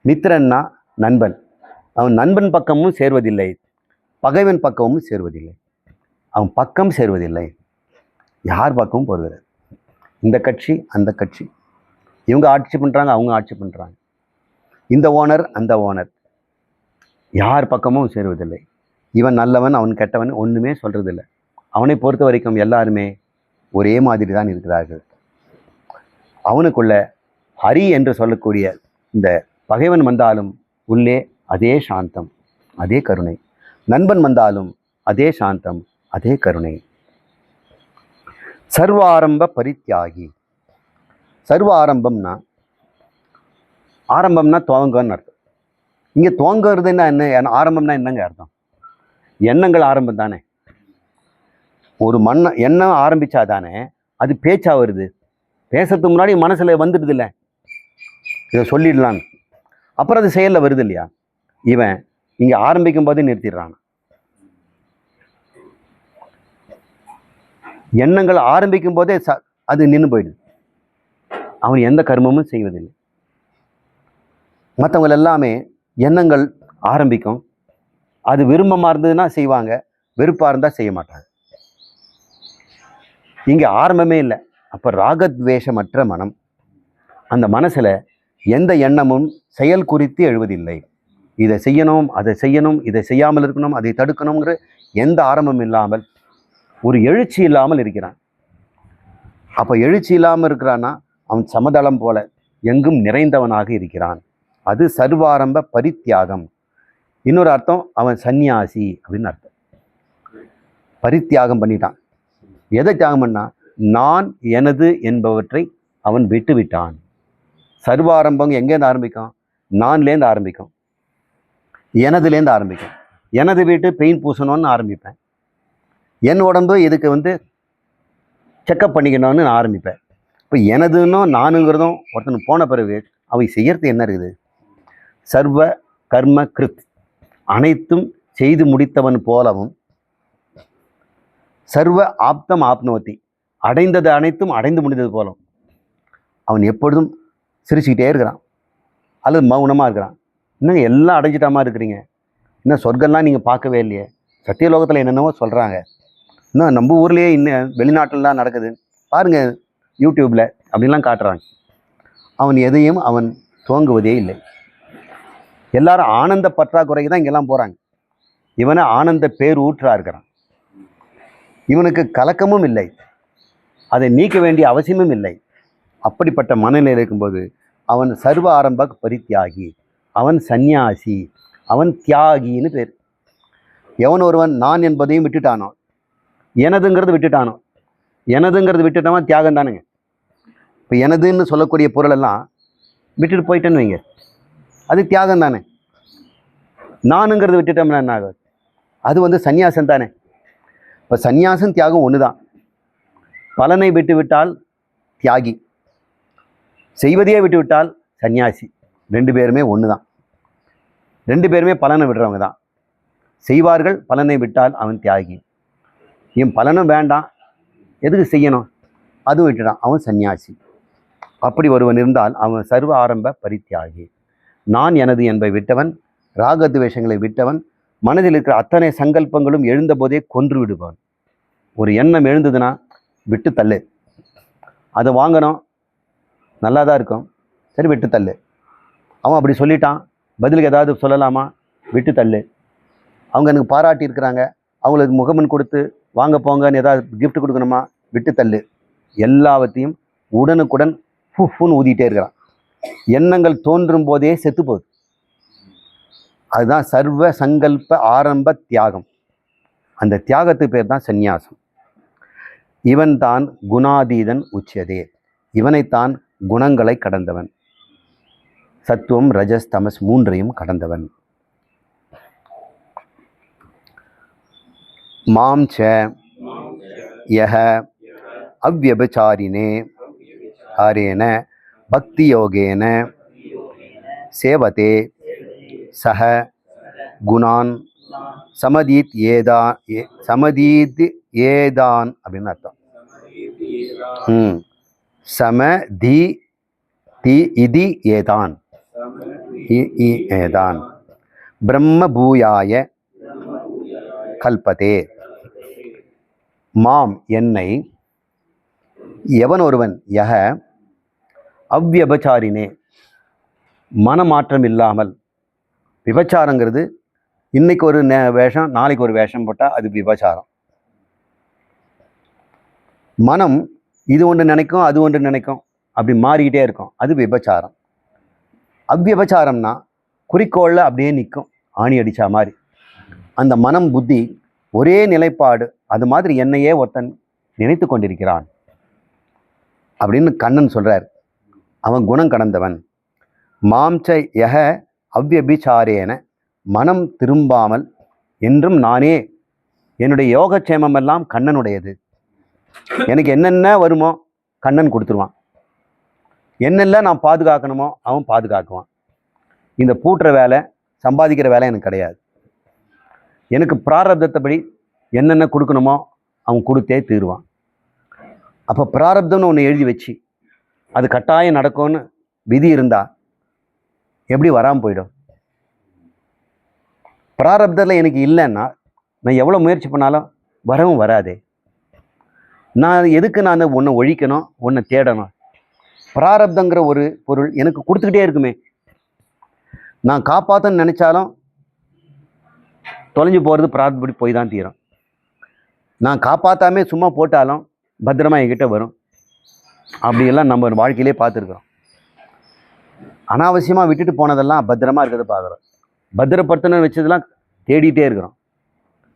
மித்திரன்னா நண்பன். அவன் நண்பன் பக்கமும் சேர்வதில்லை, பகைவன் பக்கமும் சேர்வதில்லை. அவன் பக்கம் சேர்வதில்லை, யார் பக்கமும் போகிறதில்லை. இந்த கட்சி அந்த கட்சி, இவங்க ஆட்சி பண்ணுறாங்க அவங்க ஆட்சி பண்ணுறாங்க, இந்த ஓனர் அந்த ஓனர், யார் பக்கமும் சேருவதில்லை. இவன் நல்லவன் அவன் கெட்டவன் ஒன்றுமே சொல்கிறதில்லை. அவனை பொறுத்த வரைக்கும் எல்லாருமே ஒரே மாதிரி தான் இருக்கிறார்கள். அவனுக்குள்ள ஹரி என்று சொல்லக்கூடிய இந்த பகைவன் வந்தாலும் உள்ளே அதே சாந்தம், அதே கருணை. நண்பன் வந்தாலும் அதே சாந்தம், அதே கருணை. சர்வ ஆரம்ப பரித்தியாகி. சர்வ ஆரம்பம்னா, ஆரம்பம்னா துவங்கன்னு அர்த்தம். இங்கே துவங்குறதுன்னா என்ன, ஆரம்பம்னா என்னங்க அர்த்தம்? எண்ணங்கள் ஆரம்பம் தானே. ஒரு எண்ணம் ஆரம்பித்தா தானே அது பேச்சா வருது. பேசுறதுக்கு முன்னாடி மனசில் வந்துடுது இல்லை, இதை சொல்லிடலான்னு. அப்புறம் அது செயலில் வருது இல்லையா. இவன் இங்கே ஆரம்பிக்கும் போதே நிறுத்திடுறான். எண்ணங்கள் ஆரம்பிக்கும் போதே அது நின்று போயிடுது. அவன் எந்த கர்மமும் செய்வதில்லை. மற்றவங்க எல்லாமே எண்ணங்கள் ஆரம்பிக்கும், அது விருப்பமாக இருந்ததுன்னா செய்வாங்க, வெறுப்பாக இருந்தால் செய்ய மாட்டாங்க. இங்கே ஆரம்பமே இல்லை. அப்போ ராகத்வேஷமற்ற மனம். அந்த மனசில் எந்த எண்ணமும் செயல் குறித்து எழுவதில்லை. இதை செய்யணும், அதை செய்யணும், இதை செய்யாமல் இருக்கணும், அதை தடுக்கணுங்கிற எந்த ஆரம்பம் இல்லாமல் ஒரு எழுச்சி இல்லாமல் இருக்கிறான். அப்போ எழுச்சி இல்லாமல் இருக்கிறான்னா அவன் சமதளம் போல எங்கும் நிறைந்தவனாக இருக்கிறான். அது சர்வாரம்ப பரித்தியாகம். இன்னொரு அர்த்தம், அவன் சந்நியாசி அப்படின்னு அர்த்தம். பரித்தியாகம் பண்ணிட்டான். எதை தியாகம் பண்ணா? நான் எனது என்பவற்றை அவன் விட்டு விட்டான். சர்வாரம்பம் எங்கேருந்து ஆரம்பிக்கும்? நான்லேருந்து ஆரம்பிக்கும், எனதுலேருந்து ஆரம்பிக்கும். எனது வீட்டு பெயிண்ட் பூசணும்னு ஆரம்பிப்பேன். என் உடம்பு இதுக்கு செக்கப் பண்ணிக்கணும்னு நான் ஆரம்பிப்பேன். இப்போ எனதுன்னும் நானுங்கிறதும் ஒருத்தனுக்கு போன பிறகு அவை செய்யறது என்ன இருக்குது? சர்வ கர்ம கிருத், அனைத்தும் செய்து முடித்தவன் போலவும், சர்வ ஆப்தம் ஆப்னோத்தி, அடைந்தது அனைத்தும் அடைந்து முடிந்தது போலும் அவன் எப்பொழுதும் சிரிச்சுக்கிட்டே இருக்கிறான் அல்லது மௌனமாக இருக்கிறான். இன்னும் எல்லாம் அடைஞ்சிட்டாமா இருக்கிறீங்க, இன்னும் சொர்க்கம்லாம் நீங்கள் பார்க்கவே இல்லையே, சத்தியலோகத்தில் என்னென்னவோ சொல்கிறாங்க, இன்னும் நம்ம ஊர்லேயே இன்னும் வெளிநாட்டிலலாம் நடக்குது பாருங்கள் யூடியூப்பில் அப்படின்லாம் காட்டுறாங்க. அவன் எதையும் அவன் துவங்குவதே இல்லை. எல்லாரும் ஆனந்த பற்றாக்குறைக்கு தான் இங்கெல்லாம் போகிறாங்க. இவனை ஆனந்த பேர் ஊற்றா இருக்கிறான். இவனுக்கு கலக்கமும் இல்லை, அதை நீக்க வேண்டிய அவசியமும் இல்லை. அப்படிப்பட்ட மனநிலையில் இருக்கும்போது அவன் சர்வ ஆரம்ப பரித்தியாகி, அவன் சந்நியாசி, அவன் தியாகின்னு பேர். எவன் ஒருவன் நான் என்பதையும் விட்டுட்டானோ, எனதுங்கிறது விட்டுட்டானோ, எனதுங்கிறது விட்டுட்டவன் தியாகம் தானுங்க. இப்போ எனதுன்னு சொல்லக்கூடிய பொருளெல்லாம் விட்டுட்டு போயிட்டேன்னு வைங்க, அது தியாகம் தானே. நானுங்கிறது விட்டுட்டோம்னா என்ன ஆகும்? அது சந்நியாசம் தானே. இப்போ சந்நியாசம் தியாகம் ஒன்று தான். பலனை விட்டு விட்டால் தியாகி, செய்வதையே விட்டு விட்டால் சந்நியாசி. ரெண்டு பேருமே ஒன்று தான். ரெண்டு பேருமே பலனை விடுறவங்க தான். செய்வார்கள், பலனை விட்டால் அவன் தியாகி. என் பலனும் வேண்டாம், எதுக்கு செய்யணும், அதுவும் விட்டுட்டான், அவன் சந்நியாசி. அப்படி ஒருவன் இருந்தால் அவன் சர்வ ஆரம்ப பரித்தியாகி. நான் எனது என்பதை விட்டவன், ராகத்வேஷங்களை விட்டவன், மனதில் இருக்கிற அத்தனை சங்கல்பங்களும் எழுந்த போதே கொன்று விடுவான். ஒரு எண்ணம் எழுந்ததுன்னா விட்டு தள்ளு, அதை வாங்கணும், நல்லா தான் இருக்கும், சரி விட்டு தள்ளு. அவன் அப்படி சொல்லிட்டான், பதிலுக்கு ஏதாவது சொல்லலாமா? விட்டு தள்ளு. அவங்க எனக்கு பாராட்டி இருக்கிறாங்க, அவங்களுக்கு முகமன் கொடுத்து வாங்க போங்கன்னு ஏதாவது கிஃப்ட் கொடுக்கணுமா? விட்டு தள்ளு. எல்லாவற்றையும் உடனுக்குடன் ஃபுன்னு ஊதிட்டே இருக்கிறான். எண்ணங்கள் தோன்றும் போதே செத்து போகுது. அதுதான் சர்வ சங்கல்ப ஆரம்ப தியாகம். அந்த தியாகத்துக்கு பேர் தான் சந்நியாசம். இவன் தான் குணாதீதன் உச்சியதே. இவனைத்தான் குணங்களை கடந்தவன், சத்துவம் ரஜஸ் தமஸ் மூன்றையும் கடந்தவன். மாம் ச யஹ அவ்யபசாரினே ஆரேன பக்தி யோகேன சேவதே சஹ குணான் சமதீத் ஏதான் அப்படின்னு அர்த்தம். சமதி தி இதி ஏதான் ஏதான் பிரம்ம பூயாய கல்பதே. மாம் என்னை, எவன் ஒருவன், யக அவ்யபசாரினே மனமாற்றம் இல்லாமல். விபச்சாரங்கிறது இன்னைக்கு ஒரு வேஷம் நாளைக்கு ஒரு வேஷம் போட்டால் அது விபச்சாரம். மனம் இது ஒன்று நினைக்கும் அது ஒன்று நினைக்கும், அப்படி மாறிக்கிட்டே இருக்கும், அது விபச்சாரம். அவ்வியபச்சாரம்னா குறிக்கோளில் அப்படியே நிற்கும், ஆணி அடித்தா மாதிரி. அந்த மனம் புத்தி ஒரே நிலைப்பாடு. அது மாதிரி என்னையே ஒருத்தன் நினைத்து கொண்டிருக்கிறான் அப்படின்னு கண்ணன் சொல்கிறார். அவன் குணம் கடந்தவன். மாம்ச யக அவ்யபிச்சாரேன மனம் திரும்பாமல் என்றும் நானே. என்னுடைய யோகக்ஷேமம் எல்லாம் கண்ணனுடையது. எனக்கு என்னென்ன வருமோ கண்ணன் கொடுத்துருவான். என்னெல்லாம் நான் பாதுகாக்கணுமோ அவன் பாதுகாக்குவான். இந்த பூட்டுற வேலை சம்பாதிக்கிற வேலை எனக்கு கிடையாது. எனக்கு பிராரப்தத்தைப்படி என்னென்ன கொடுக்கணுமோ அவன் கொடுத்தே தீருவான். அப்போ பிராரப்தம்னு ஒன்று எழுதி வச்சு அது கட்டாயம் நடக்கும்னு விதி இருந்தால் எப்படி வராமல் போயிடும்? பிராரப்தத்தில் எனக்கு இல்லைன்னா நான் எவ்வளோ முயற்சி பண்ணாலும் வரவும் வராதே. நான் எதுக்கு நான் ஒன்றை ஒழிக்கணும், ஒன்றை தேடணும்? பிராரப்தங்கிற ஒரு பொருள் எனக்கு கொடுத்துக்கிட்டே இருக்குமே. நான் காப்பாற்றணும்னு நினச்சாலும் தொலைஞ்சு போகிறது பிரார்த்தப்படி போய் தான் தீரும். நான் காப்பாற்றாமே சும்மா போட்டாலும் பத்திரமா என்கிட்ட வரும். அப்படியெல்லாம் நம்ம வாழ்க்கையிலே பார்த்துருக்குறோம். அனாவசியமாக விட்டுட்டு போனதெல்லாம் பத்திரமா இருக்கிறத பார்க்குறோம். பத்திரப்படுத்தணும்னு வச்சதெல்லாம் தேடிகிட்டே இருக்கிறோம்.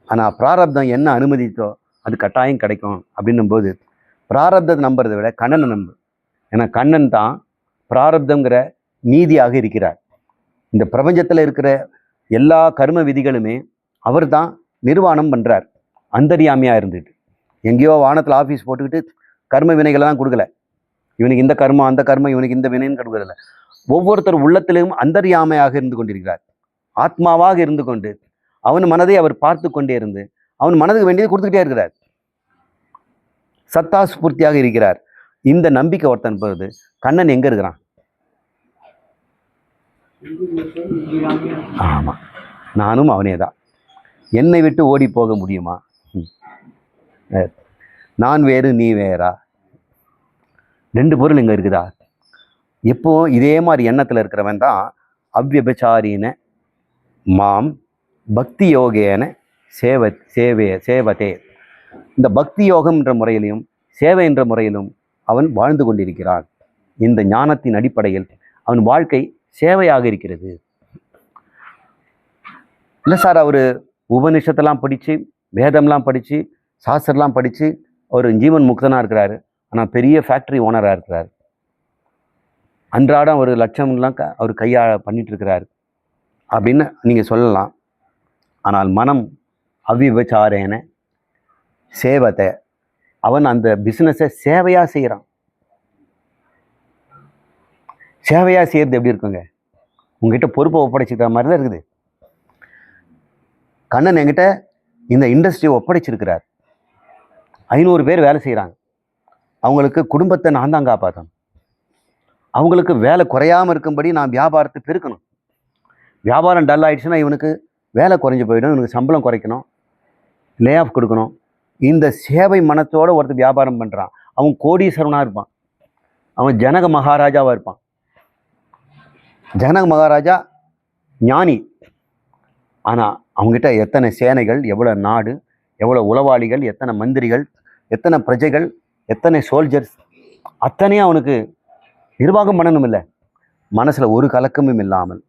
ஆனால் பிராரப்தம் என்ன அனுமதித்தோ அது கட்டாயம் கிடைக்கும் அப்படின்னும் போது பிராரப்தத்தை நம்புறதை விட கண்ணனை நம்பு. ஏன்னா கண்ணன் தான் பிராரப்தங்கிற நீதியாக இருக்கிறார். இந்த பிரபஞ்சத்தில் இருக்கிற எல்லா கர்ம விதிகளுமே அவர் தான் நிர்வாணம் பண்ணுறார். அந்தரியாமையாக இருந்துட்டு எங்கேயோ வானத்தில் ஆஃபீஸ் போட்டுக்கிட்டு கர்ம வினைகளை தான் கொடுக்கல. இவனுக்கு இந்த கர்மம் அந்த கர்மம், இவனுக்கு இந்த வினைன்னு கொடுக்கல. ஒவ்வொருத்தர் உள்ளத்திலும் அந்தரியாமையாக இருந்து கொண்டிருக்கிறார். ஆத்மாவாக இருந்து கொண்டு அவன் மனதை அவர் பார்த்து கொண்டே இருந்து அவன் மனதுக்கு வேண்டியது கொடுத்துக்கிட்டே இருக்கிறார். சத்தா ஸ்பூர்த்தியாக இருக்கிறார். இந்த நம்பிக்கை ஒருத்தன் போகுது. கண்ணன் எங்க இருக்கிறான்? ஆமா, நானும் அவனே தான். என்னை விட்டு ஓடி போக முடியுமா? நான் வேறு நீ வேறா? ரெண்டு பொருள் இங்க இருக்குதா? எப்போ இதே மாதிரி எண்ணத்துல இருக்கிறவன் தான் அவ்யபச்சாரின மாம் பக்தி யோகேன சேவதே. இந்த பக்தி யோகம் என்ற முறையிலும் சேவை என்ற முறையிலும் அவன் வாழ்ந்து கொண்டிருக்கிறான். இந்த ஞானத்தின் அடிப்படையில் அவன் வாழ்க்கை சேவையாக இருக்கிறது. இல்லை சார், அவர் உபநிஷத்தெல்லாம் படித்து வேதம்லாம் படித்து சாஸ்திரம்லாம் படித்து அவர் ஜீவன் முக்தனாக இருக்கிறாரு. ஆனால் பெரிய ஃபேக்ட்ரி ஓனராக இருக்கிறார். அன்றாடம் ஒரு லட்சம்லாம் அவர் கையாள பண்ணிட்டு இருக்கிறார் அப்படின்னு நீங்கள் சொல்லலாம். ஆனால் மனம் அவ்விபச்சாரேன சேவத்தை, அவன் அந்த பிஸ்னஸை சேவையாக செய்கிறான். சேவையாக செய்கிறது எப்படி இருக்குங்க? உங்ககிட்ட பொறுப்பை ஒப்படைச்சிக்கிற மாதிரி தான் இருக்குது. கண்ணன் என்கிட்ட இந்த இண்டஸ்ட்ரியை ஒப்படைச்சிருக்கிறார். 500 பேர் வேலை செய்கிறாங்க. அவங்களுக்கு குடும்பத்தை நான் தான் காப்பாற்றணும். அவங்களுக்கு வேலை குறையாமல் இருக்கும்படி நான் வியாபாரத்தை பெருக்கணும். வியாபாரம் டல் ஆகிடுச்சுன்னா இவனுக்கு வேலை குறைஞ்சி போயிடும், இவனுக்கு சம்பளம் குறைக்கணும், லே ஆஃப் கொடுக்கணும். இந்த சேவை மனத்தோடு ஒருத்தர் வியாபாரம் பண்ணுறான். அவன் கோடீஸ்வரனாக இருப்பான். அவன் ஜனக மகாராஜாவாக இருப்பான். ஜனக மகாராஜா ஞானி. ஆனால் அவங்ககிட்ட எத்தனை சேனைகள், எவ்வளோ நாடு, எவ்வளோ உளவாளிகள், எத்தனை மந்திரிகள், எத்தனை பிரஜைகள், எத்தனை சோல்ஜர்ஸ், அத்தனையும் அவனுக்கு நிர்வாகம் பண்ணணும் இல்லை. மனசில் ஒரு கலக்கமும் இல்லாமல்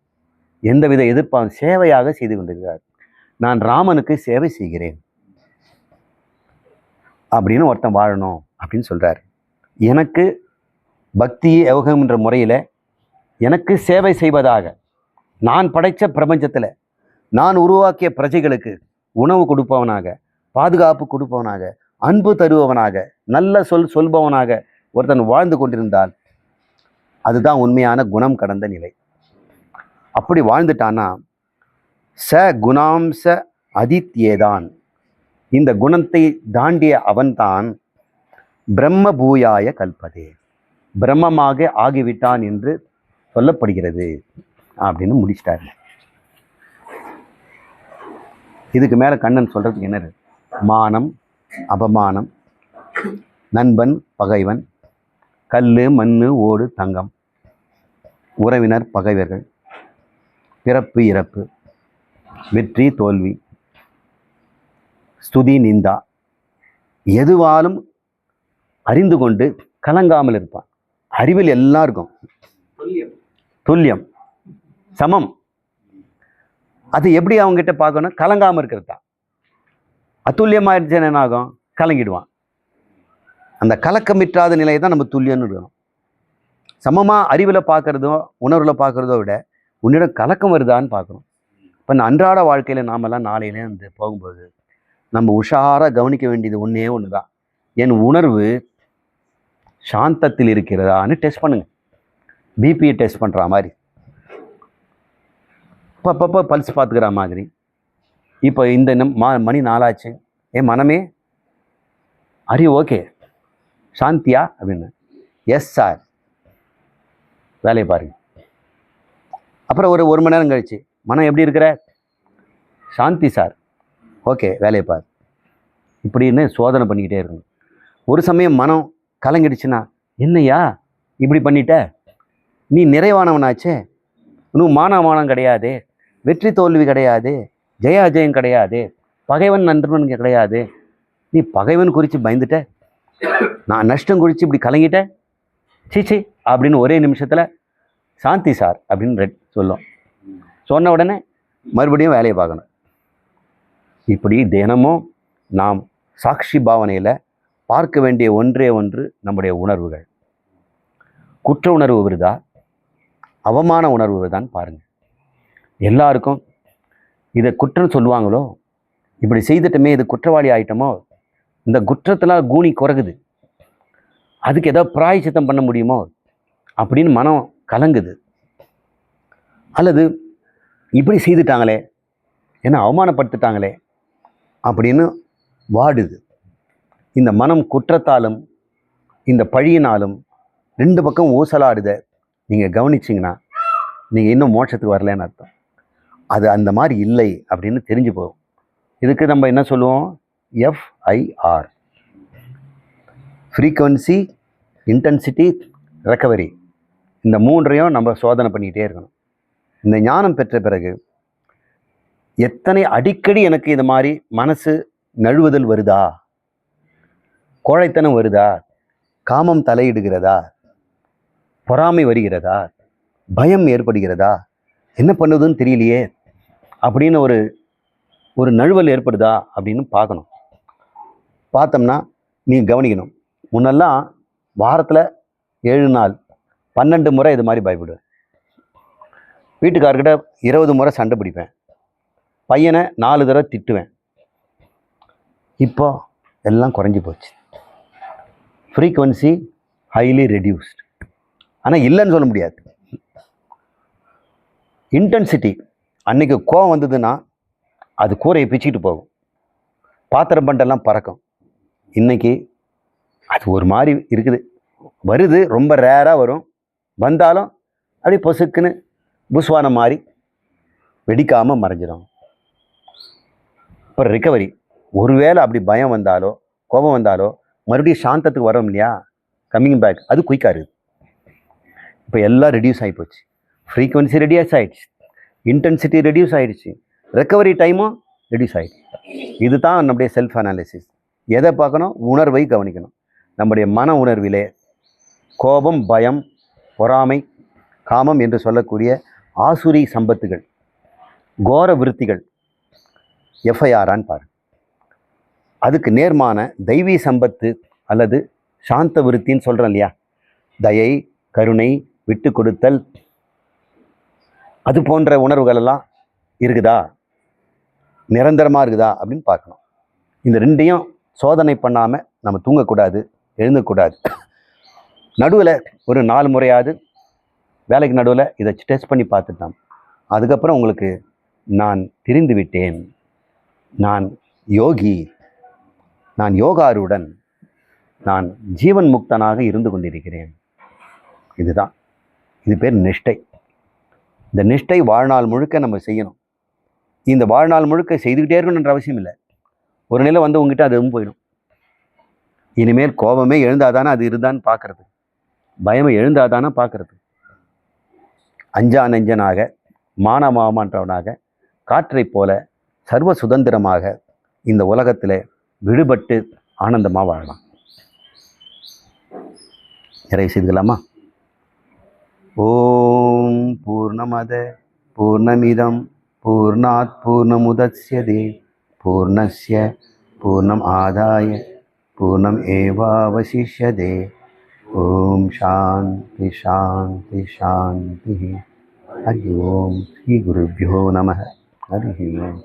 எந்தவித எதிர்ப்பாக சேவையாக செய்து கொண்டிருக்கிறார். நான் ராமனுக்கு சேவை செய்கிறேன் அப்படின்னு ஒருத்தன் வாழணும் அப்படின்னு சொல்கிறார். எனக்கு பக்தி யோகம்ன்ற முறையில் எனக்கு சேவை செய்வதாக, நான் படைத்த பிரபஞ்சத்தில் நான் உருவாக்கிய பிரஜைகளுக்கு உணவு கொடுப்பவனாக, பாதுகாப்பு கொடுப்பவனாக, அன்பு தருபவனாக, நல்ல சொல்பவனாக ஒருத்தன் வாழ்ந்து கொண்டிருந்தால் அதுதான் உண்மையான குணம் கடந்த நிலை. அப்படி வாழ்ந்துட்டான்னா ச குணாம்ச அதித்யேதான், இந்த குணத்தை தாண்டிய அவன்தான் பிரம்ம பூயாய கல்பதே, பிரம்மமாக ஆகிவிட்டான் என்று சொல்லப்படுகிறது அப்படின்னு முடிச்சிட்டாரு. இதுக்கு மேலே கண்ணன் சொல்கிறதுக்கு என்ன? மானம் அபமானம், நண்பன் பகைவன், கல் மண் ஓடு தங்கம், உறவினர் பகைவர்கள், பிறப்பு இறப்பு, வெற்றி தோல்வி, ஸ்துதி நிந்தா, எதுவாலும் அறிந்து கொண்டு கலங்காமல் இருப்பான். அறிவில் எல்லாருக்கும் துல்லியம் சமம். அது எப்படி அவங்ககிட்ட பார்க்கணும்? கலங்காமல் இருக்கிறது தான். அத்துல்லியமாயிடுச்சுன்னு என்ன ஆகும்? கலங்கிடுவான். அந்த கலக்கமிற்றாத நிலையை தான் நம்ம துல்லியம்னு இருக்கணும். சமமாக அறிவில் பார்க்குறதோ உணர்வில் பார்க்குறதோ விட உன்னிடம் கலக்கம் வருதான்னு பார்க்கணும். இப்போ அன்றாட வாழ்க்கையில் நாமெல்லாம் நாளையிலே வந்து போகும்போது நம்ம உஷாராக கவனிக்க வேண்டியது ஒன்றே ஒன்று தான். என் உணர்வு சாந்தத்தில் இருக்கிறதான்னு டெஸ்ட் பண்ணுங்க. பிபியை டெஸ்ட் பண்ணுற மாதிரி, அப்பப்போ பல்ஸ் பார்த்துக்கிற மாதிரி. இப்போ இந்த மணி 4 ஆச்சு, என் மனமே அரி ஓகே சாந்தியா அப்படின்னு, எஸ் சார், வேலையை பாருங்க. அப்புறம் ஒரு மணி நேரம் கழிச்சு, மனம் எப்படி இருக்கிற? சாந்தி சார், ஓகே வேலையை பாரு. இப்படின்னு சோதனை பண்ணிக்கிட்டே இருக்கணும். ஒரு சமயம் மனம் கலங்கிடுச்சுன்னா, என்னையா இப்படி பண்ணிட்ட, நீ நிறைவானவனாச்சே, இன்னும் மானமானம் கிடையாது, வெற்றி தோல்வி கிடையாது, ஜெய அஜயம் கிடையாது, பகைவன் நண்பன் கிடையாது, நீ பகைவன் குறித்து பயந்துட்ட, நான் நஷ்டம் குறித்து இப்படி கலங்கிட்டேன், சீச்சி அப்படின்னு ஒரே நிமிஷத்தில் சாந்தி சார் அப்படின்னு சொல்லும். சொன்ன உடனே மறுபடியும் வேலையை பார்க்கணும். இப்படி தினமும் நாம் சாட்சி பாவனையில் பார்க்க வேண்டிய ஒன்றே ஒன்று நம்முடைய உணர்வுகள். குற்ற உணர்வு வருதா, அவமான உணர்வு வருதான்னு பாருங்கள். எல்லாருக்கும் இதை குற்றம் சொல்லுவாங்களோ, இப்படி செய்துட்டோமே இது குற்றவாளி ஆகிட்டோமோ, இந்த குற்றத்தில் கூனி குறைகுது, அதுக்கு ஏதோ பிராயச்சித்தம் பண்ண முடியுமோ அப்படின்னு மனம் கலங்குது. அல்லது இப்படி செய்துட்டாங்களே, என்ன அவமானப்படுத்திட்டாங்களே அப்படின்னு வாடுது. இந்த மனம் குற்றத்தாலும் இந்த பழியினாலும் 2 பக்கம் ஊசலாடுத நீங்கள் கவனிச்சிங்கன்னா நீங்கள் இன்னும் மோட்சத்துக்கு வரலன்னு அர்த்தம். அது அந்த மாதிரி இல்லை அப்படின்னு தெரிஞ்சு போகும். இதுக்கு நம்ம என்ன சொல்லுவோம்? FIR, frequency, intensity, recovery. இந்த 3ஐயும் நம்ம சோதனை பண்ணிக்கிட்டே இருக்கணும். இந்த ஞானம் பெற்ற பிறகு எத்தனை அடிக்கடி எனக்கு இது மாதிரி மனசு நழுவுதல் வருதா, கோழைத்தனம் வருதா, காமம் தலையிடுகிறதா, பொறாமை வருகிறதா, பயம் ஏற்படுகிறதா, என்ன பண்ணுவதுன்னு தெரியலையே அப்படின்னு ஒரு நழுவல் ஏற்படுதா அப்படின்னு பார்க்கணும். பார்த்தோம்னா நீ கவனிக்கணும். முன்னெல்லாம் வாரத்தில் 7 நாள் 12 முறை இது மாதிரி பயப்படுவேன். வீட்டுக்காரர்கிட்ட 20 முறை சண்டை பிடிப்பேன். பையனை 4 தடவை திட்டுவேன். இப்போ எல்லாம் குறைஞ்சி போச்சு. Frequency highly reduced. ஆனால் இல்லைன்னு சொல்ல முடியாது. இன்டென்சிட்டி, அன்றைக்கி கோவம் வந்ததுன்னா அது கூரையை பிச்சுக்கிட்டு போகும், பாத்திரம் பண்டெல்லாம் பறக்கும். இன்றைக்கி அது ஒரு மாதிரி இருக்குது, வருது, ரொம்ப ரேராக வரும், வந்தாலும் அப்படியே பொசுக்குன்னு புஸ்வானம் மாதிரி வெடிக்காமல் மறைஞ்சிடும். அப்புறம் ரிக்கவரி. ஒருவேளை அப்படி பயம் வந்தாலோ கோபம் வந்தாலோ மறுபடியும் சாந்தத்துக்கு வரோம் இல்லையா, கம்மிங் பேக், அது குயிக்காக இருக்குது. இப்போ எல்லாம் ரெடியூஸ் ஆகி போச்சு. ஃப்ரீக்வன்சி ரெடியூஸ் ஆகிடுச்சு, இன்டென்சிட்டி ரெடியூஸ் ஆகிடுச்சு, ரெக்கவரி டைமும் ரெடியூஸ் ஆகிடுச்சு. இது தான் நம்முடைய செல்ஃப் அனாலிசிஸ். எதை பார்க்கணும்? உணர்வை கவனிக்கணும். நம்முடைய மன உணர்விலே கோபம், பயம், பொறாமை, காமம் என்று சொல்லக்கூடிய ஆசுரி சம்பத்துகள், கோர விருத்திகள் எஃப்ஐஆரான்னு பாரு. அதுக்கு நேர்மான தெய்வீ சம்பத்து அல்லது சாந்த விருத்தின்னு சொல்கிறோம் இல்லையா, தயை, கருணை, விட்டு கொடுத்தல், அது போன்ற உணர்வுகள் எல்லாம் இருக்குதா, நிரந்தரமாக இருக்குதா அப்படின்னு பார்க்கணும். இந்த ரெண்டையும் சோதனை பண்ணாமல் நம்ம தூங்கக்கூடாது, எழுந்தக்கூடாது. நடுவில் ஒரு 4 முறையாவது வேலைக்கு நடுவில் இதை டெஸ்ட் பண்ணி பார்த்துட்டோம். அதுக்கப்புறம் உங்களுக்கு நான் தெரிந்து விட்டேன், நான் யோகி, நான் யோகாருடன், நான் ஜீவன் முக்தனாக இருந்து கொண்டிருக்கிறேன். இதுதான், இது பேர் நிஷ்டை. இந்த நிஷ்டை வாழ்நாள் முழுக்க நம்ம செய்யணும். இந்த வாழ்நாள் முழுக்க செய்துக்கிட்டே இருக்கணுன்ற அவசியம் இல்லை. ஒரு நிலை வந்து உங்ககிட்ட அதுவும் போயிடும். இனிமேல் கோபமே எழுந்தாதானே அது இருந்தான்னு பார்க்கறது, பயமே எழுந்தாதானே பார்க்கறது. அஞ்சா நெஞ்சனாக, மானமாமன்றவனாக, காற்றை போல சர்வ சுதந்திரமாக இந்த உலகத்தில் விடுபட்டு ஆனந்தமாக வாழலாம். நிறைவு செய்துக்கலாமா? ஓம் பூர்ணமத பூர்ணமிதம் பூர்ணாத் பூர்ணமுதச்யதே பூர்ணஸ்ய பூர்ணம் ஆதாய பூர்ணம் ஏவாவசிஷ்யதே. ஓம் சாந்தி சாந்தி சாந்தி. ஹரி ஓம். ஸ்ரீ குருभ्यो நமः. ஹரி ஓம்.